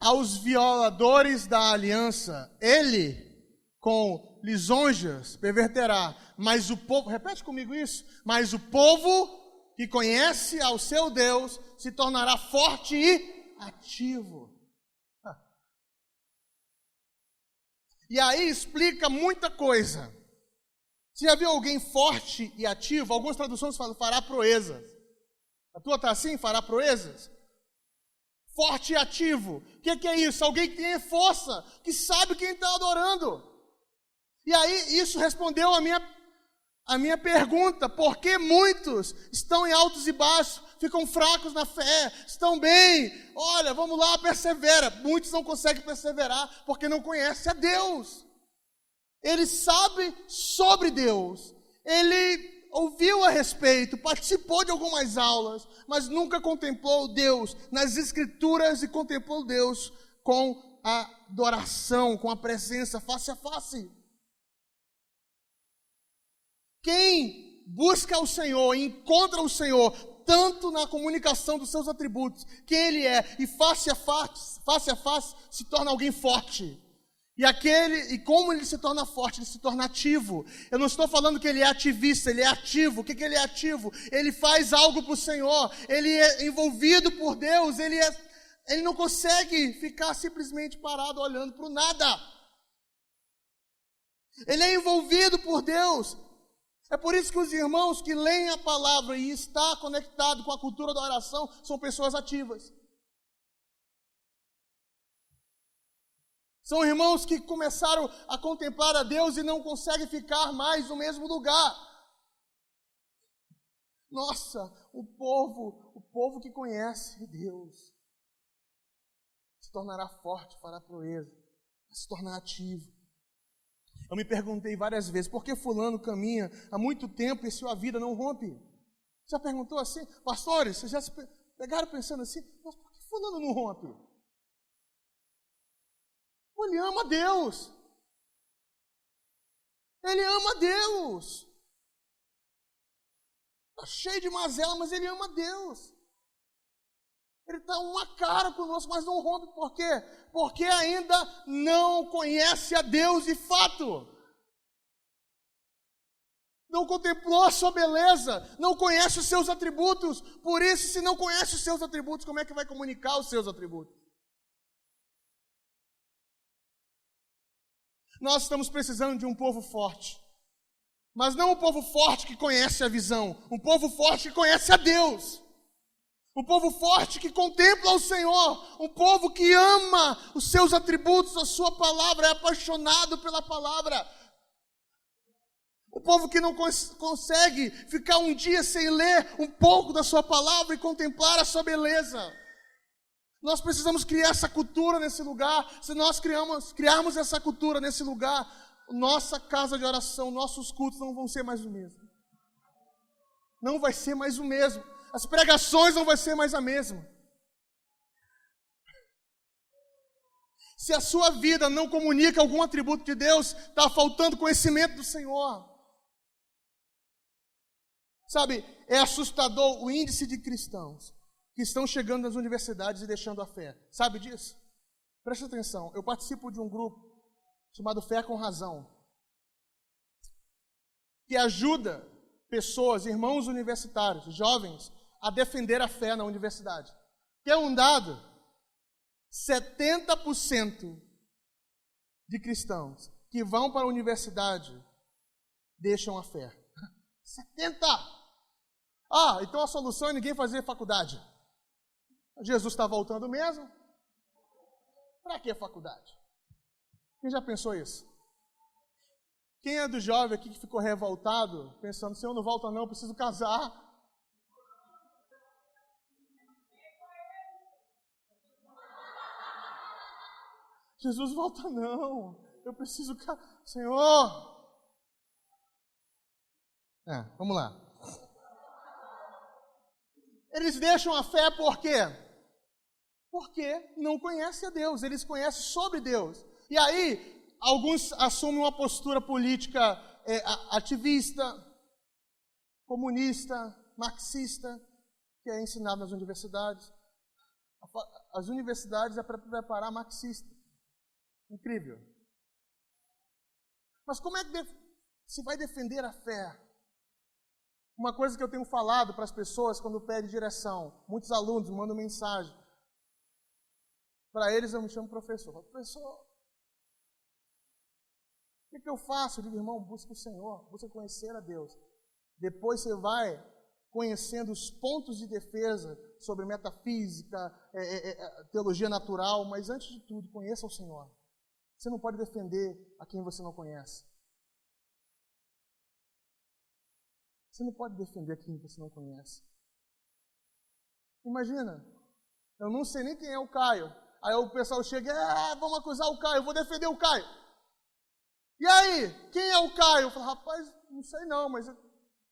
aos violadores da aliança, ele com lisonjas perverterá, mas o povo, repete comigo isso, mas o povo que conhece ao seu Deus se tornará forte e ativo. E aí explica muita coisa. Você já viu alguém forte e ativo? Algumas traduções falam fará proezas. A tua está assim? Fará proezas? Forte e ativo. O que é isso? Alguém que tem força, que sabe quem está adorando. E aí isso respondeu a minha A minha pergunta, por que muitos estão em altos e baixos, ficam fracos na fé, estão bem, olha, vamos lá, persevera. Muitos não conseguem perseverar porque não conhecem a Deus. Ele sabe sobre Deus, ele ouviu a respeito, participou de algumas aulas, mas nunca contemplou Deus nas Escrituras e contemplou Deus com a adoração, com a presença face a face. Quem busca o Senhor, encontra o Senhor, tanto na comunicação dos seus atributos, quem Ele é, e face a face, se torna alguém forte. E como ele se torna forte? Ele se torna ativo. Eu não estou falando que ele é ativista, ele é ativo. O que ele é ativo? Ele faz algo para o Senhor, ele é envolvido por Deus, ele não consegue ficar simplesmente parado olhando para o nada. Ele é envolvido por Deus. É por isso que os irmãos que leem a palavra e estão conectados com a cultura da oração são pessoas ativas. São irmãos que começaram a contemplar a Deus e não conseguem ficar mais no mesmo lugar. Nossa, o povo que conhece Deus se tornará forte, fará proeza, vai se tornar ativo. Eu me perguntei várias vezes, por que fulano caminha há muito tempo e sua vida não rompe? Já perguntou assim? Pastores, vocês já se pegaram pensando assim, mas por que fulano não rompe? Ele ama Deus. Ele ama Deus. Está cheio de mazela, mas ele ama Deus. Ele está uma cara conosco, mas não rompe. Por quê? Porque ainda não conhece a Deus de fato. Não contemplou a sua beleza, não conhece os seus atributos. Por isso, se não conhece os seus atributos, como é que vai comunicar os seus atributos? Nós estamos precisando de um povo forte. Mas não um povo forte que conhece a visão. Um povo forte que conhece a Deus. Um povo forte que contempla o Senhor. Um povo que ama os seus atributos, a sua palavra, é apaixonado pela palavra. O povo que não consegue ficar um dia sem ler um pouco da sua palavra e contemplar a sua beleza. Nós precisamos criar essa cultura nesse lugar. Se nós criarmos essa cultura nesse lugar, nossa casa de oração, nossos cultos não vão ser mais o mesmo. Não vai ser mais o mesmo. As pregações não vão ser mais a mesma. Se a sua vida não comunica algum atributo de Deus, está faltando conhecimento do Senhor. Sabe, é assustador o índice de cristãos que estão chegando nas universidades e deixando a fé. Sabe disso? Preste atenção, eu participo de um grupo chamado Fé com Razão, que ajuda pessoas, irmãos universitários, jovens, a defender a fé na universidade. Que é um dado, 70% de cristãos que vão para a universidade deixam a fé. 70%! Então a solução é ninguém fazer faculdade. Jesus está voltando mesmo? Para que faculdade? Quem já pensou isso? Quem é do jovem aqui que ficou revoltado, pensando, Senhor, não volta não, preciso casar? Jesus, volta não, eu preciso casar. Senhor! Vamos lá. Eles deixam a fé por quê? Porque não conhecem a Deus, eles conhecem sobre Deus. E aí, alguns assumem uma postura política ativista, comunista, marxista, que é ensinado nas universidades. As universidades é para preparar marxista. Incrível. Mas como é que se vai defender a fé? Uma coisa que eu tenho falado para as pessoas quando pedem direção, muitos alunos mandam mensagem. Para eles eu me chamo professor. Professor, o que eu faço? Eu digo, irmão, busca o Senhor, busca conhecer a Deus. Depois você vai conhecendo os pontos de defesa sobre metafísica, teologia natural, mas antes de tudo, conheça o Senhor. Você não pode defender a quem você não conhece. Você não pode defender quem você não conhece. Imagina, eu não sei nem quem é o Caio. Aí o pessoal chega, vamos acusar o Caio, eu vou defender o Caio. E aí, quem é o Caio? Eu falo, rapaz, não sei não, mas ele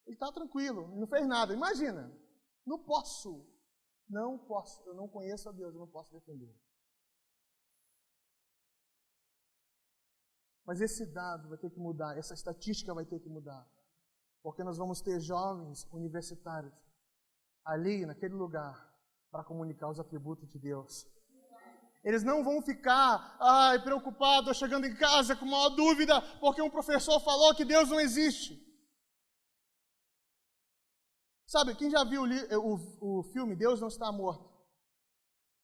está tranquilo, ele não fez nada. Imagina, não posso, eu não conheço a Deus, eu não posso defender. Mas esse dado vai ter que mudar, essa estatística vai ter que mudar. Porque nós vamos ter jovens universitários ali, naquele lugar, para comunicar os atributos de Deus. Eles não vão ficar preocupados, chegando em casa com maior dúvida, porque um professor falou que Deus não existe. Sabe, quem já viu o filme Deus Não Está Morto?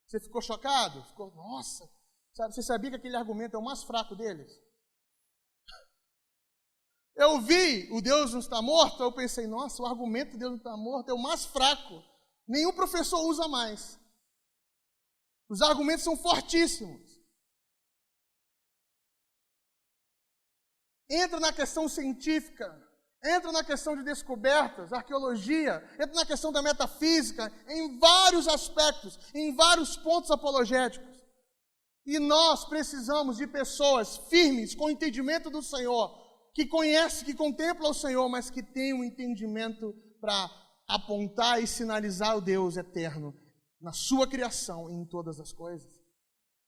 Você ficou chocado? Nossa! Sabe, você sabia que aquele argumento é o mais fraco deles? Eu vi o Deus Não Está Morto, eu pensei, nossa, o argumento de Deus Não Está Morto é o mais fraco. Nenhum professor usa mais. Os argumentos são fortíssimos. Entra na questão científica, entra na questão de descobertas, arqueologia, entra na questão da metafísica, em vários aspectos, em vários pontos apologéticos. E nós precisamos de pessoas firmes, com o entendimento do Senhor, que conhecem, que contemplam o Senhor, mas que têm um entendimento para apontar e sinalizar o Deus eterno na sua criação e em todas as coisas.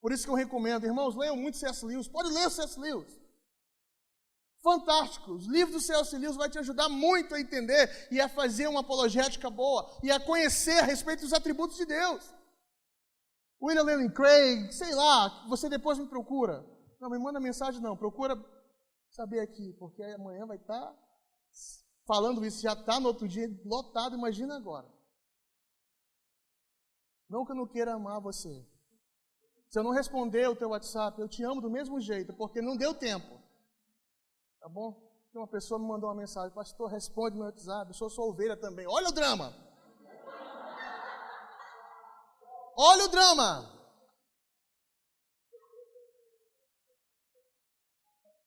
Por isso que eu recomendo, irmãos, leiam muito C.S. Lewis. Pode ler o C.S. Lewis. Fantástico. Os livros do C.S. Lewis vão te ajudar muito a entender e a fazer uma apologética boa e a conhecer a respeito dos atributos de Deus. William Lane Craig, sei lá, você depois me procura. Não, me manda mensagem não, procura saber aqui, porque amanhã vai estar falando isso, já está no outro dia lotado, imagina agora. Não que eu não queira amar você. Se eu não responder o teu WhatsApp, eu te amo do mesmo jeito, porque não deu tempo. Tá bom? Uma pessoa me mandou uma mensagem, pastor, responde meu WhatsApp, eu sou sua ovelha também. Olha o drama! Olha o drama!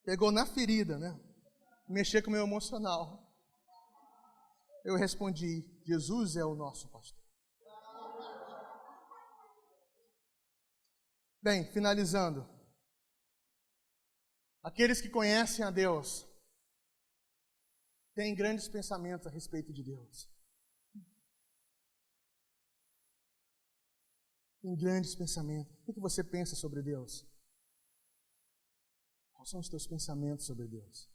Pegou na ferida, né? Mexer com o meu emocional. Eu respondi, Jesus é o nosso pastor. Bem, finalizando. Aqueles que conhecem a Deus têm grandes pensamentos a respeito de Deus. Tem grandes pensamentos. O que você pensa sobre Deus? Quais são os teus pensamentos sobre Deus?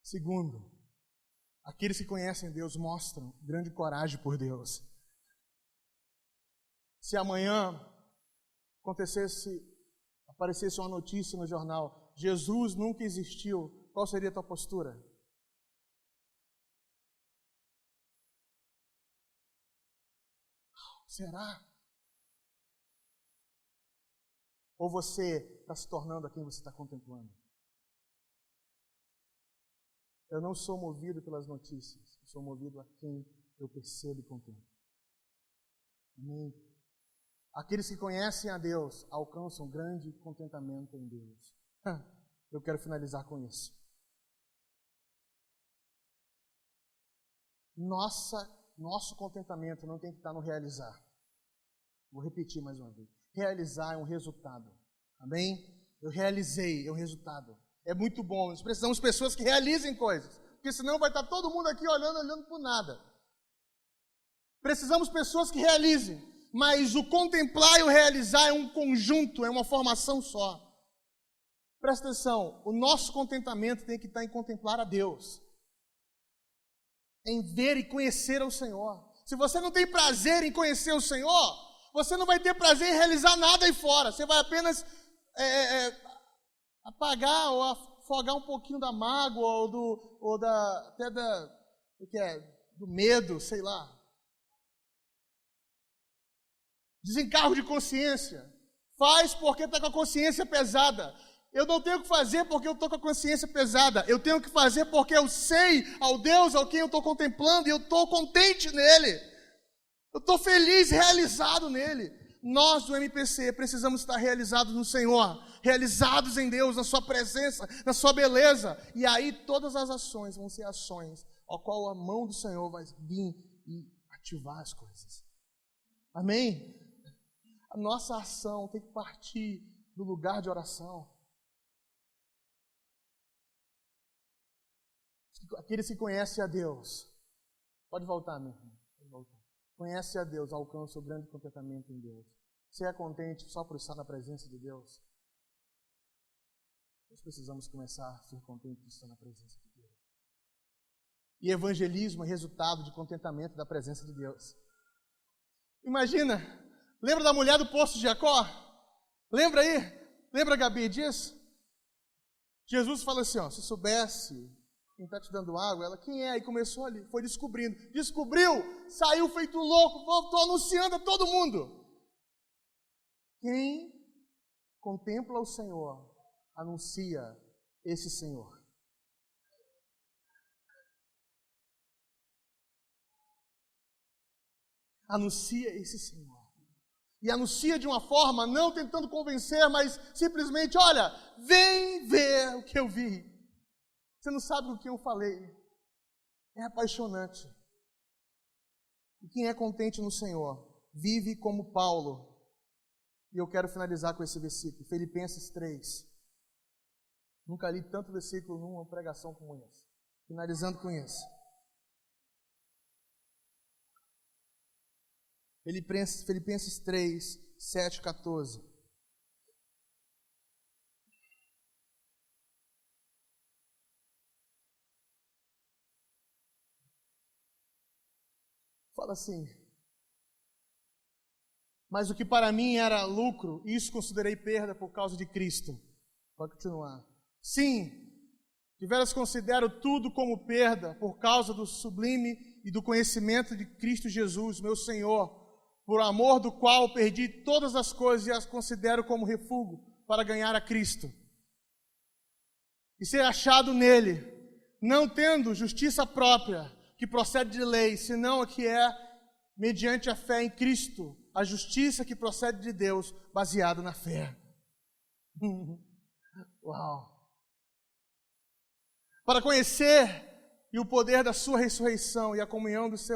Segundo, aqueles que conhecem Deus mostram grande coragem por Deus. Se amanhã aparecesse uma notícia no jornal, Jesus nunca existiu, qual seria a tua postura? Será? Ou você está se tornando a quem você está contemplando? Eu não sou movido pelas notícias, eu sou movido a quem eu percebo e contemplo. Amém? Aqueles que conhecem a Deus alcançam grande contentamento em Deus. Eu quero finalizar com isso. Nosso contentamento não tem que estar no realizar. Vou repetir mais uma vez. Realizar é um resultado. Amém? Eu realizei, é um resultado. É muito bom. Nós precisamos de pessoas que realizem coisas. Porque senão vai estar todo mundo aqui olhando por nada. Precisamos de pessoas que realizem. Mas o contemplar e o realizar é um conjunto, é uma formação só. Presta atenção, o nosso contentamento tem que estar em contemplar a Deus. Em ver e conhecer ao Senhor. Se você não tem prazer em conhecer o Senhor, você não vai ter prazer em realizar nada aí fora. Você vai apenas apagar ou afogar um pouquinho da mágoa do medo, sei lá. Desencargo de consciência. Faz porque está com a consciência pesada. Eu não tenho que fazer porque eu estou com a consciência pesada. Eu tenho que fazer porque eu sei ao Deus ao quem eu estou contemplando e eu estou contente nele. Eu estou feliz, realizado nele. Nós do MPC precisamos estar realizados no Senhor, realizados em Deus, na sua presença, na sua beleza. E aí todas as ações vão ser ações ao qual a mão do Senhor vai vir e ativar as coisas. Amém? A nossa ação tem que partir do lugar de oração. Aqueles que conhecem a Deus, pode voltar, meu irmão, pode voltar. Conhece a Deus, alcança o grande contentamento em Deus. Você é contente só por estar na presença de Deus? Nós precisamos começar a ser contentes de estar na presença de Deus. E evangelismo é resultado de contentamento da presença de Deus. Imagina, lembra da mulher do poço de Jacó? Lembra aí? Lembra, Gabi, disso? Jesus fala assim, ó, se soubesse quem está te dando água, ela, quem é? E começou ali, foi descobrindo. Descobriu, saiu feito louco, voltou anunciando a todo mundo. Quem contempla o Senhor, anuncia esse Senhor. Anuncia esse Senhor. E anuncia de uma forma, não tentando convencer, mas simplesmente, olha, vem ver o que eu vi. Você não sabe o que eu falei. É apaixonante. E quem é contente no Senhor, vive como Paulo. E eu quero finalizar com esse versículo, Filipenses 3. Nunca li tanto versículo numa pregação como essa. Finalizando com isso. Filipenses 3, 7, 14. Fala assim, mas o que para mim era lucro, isso considerei perda por causa de Cristo. Pode continuar. Sim, deveras considero tudo como perda por causa do sublime e do conhecimento de Cristo Jesus, meu Senhor, por amor do qual perdi todas as coisas e as considero como refúgio para ganhar a Cristo. E ser achado nele, não tendo justiça própria, que procede de lei, senão a que é, mediante a fé em Cristo, a justiça que procede de Deus, baseado na fé. Uau! Para conhecer e o poder da sua ressurreição e a comunhão dos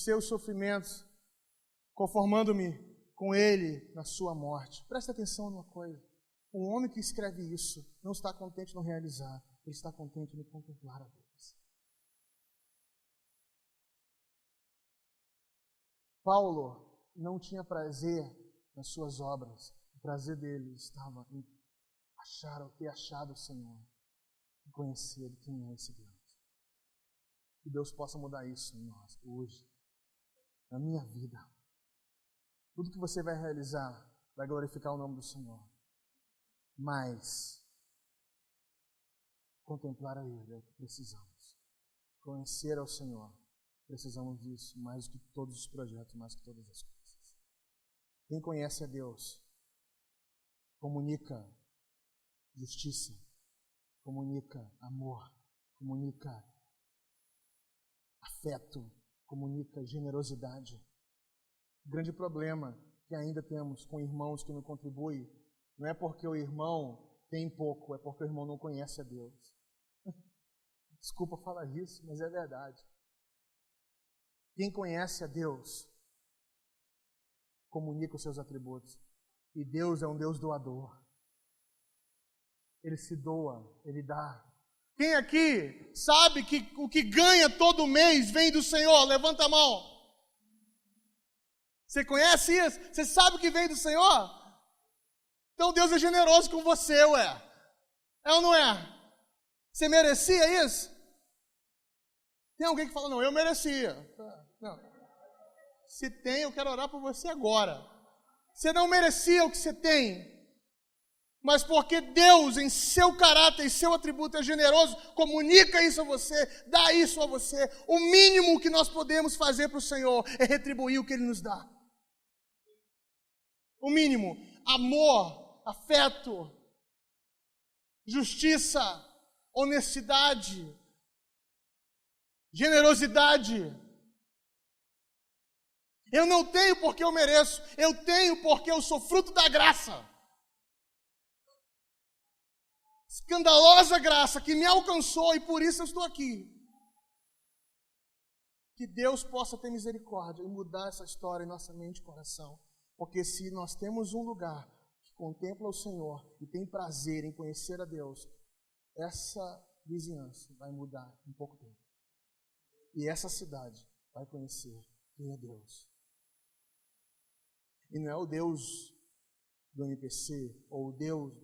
seus sofrimentos, conformando-me com ele na sua morte. Presta atenção numa coisa. Um homem que escreve isso não está contente no realizar, ele está contente no contemplar a Deus. Paulo não tinha prazer nas suas obras. O prazer dele estava em ter achado o Senhor, em conhecer quem é esse Deus. Que Deus possa mudar isso em nós, hoje, na minha vida. Tudo que você vai realizar vai glorificar o nome do Senhor. Mas contemplar a Ele é o que precisamos. Conhecer ao Senhor. Precisamos disso mais do que todos os projetos, mais do que todas as coisas. Quem conhece a Deus comunica justiça, comunica amor, comunica afeto, comunica generosidade. O grande problema que ainda temos com irmãos que não contribuem não é porque o irmão tem pouco, é porque o irmão não conhece a Deus. Desculpa falar isso, mas é verdade. Quem conhece a Deus comunica os seus atributos. E Deus é um Deus doador. Ele se doa, Ele dá. Quem aqui sabe que o que ganha todo mês vem do Senhor? Levanta a mão. Você conhece isso? Você sabe o que vem do Senhor? Então Deus é generoso com você, ué. É ou não é? Você merecia isso? Tem alguém que fala, não, eu merecia. Não. Se tem, eu quero orar por você agora. Você não merecia o que você tem. Mas porque Deus, em seu caráter e seu atributo, é generoso, comunica isso a você, dá isso a você. O mínimo que nós podemos fazer para o Senhor é retribuir o que Ele nos dá. O mínimo. Amor, afeto, justiça, honestidade, generosidade. Eu não tenho porque eu mereço, eu tenho porque eu sou fruto da graça. Escandalosa graça que me alcançou e por isso eu estou aqui. Que Deus possa ter misericórdia e mudar essa história em nossa mente e coração. Porque se nós temos um lugar que contempla o Senhor e tem prazer em conhecer a Deus, essa vizinhança vai mudar em pouco tempo. E essa cidade vai conhecer quem é Deus. E não é o Deus do MPC ou o Deus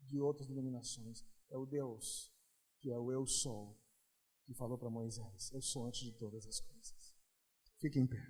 de outras denominações. É o Deus que é o Eu Sou, que falou para Moisés: eu sou antes de todas as coisas. Fique em pé.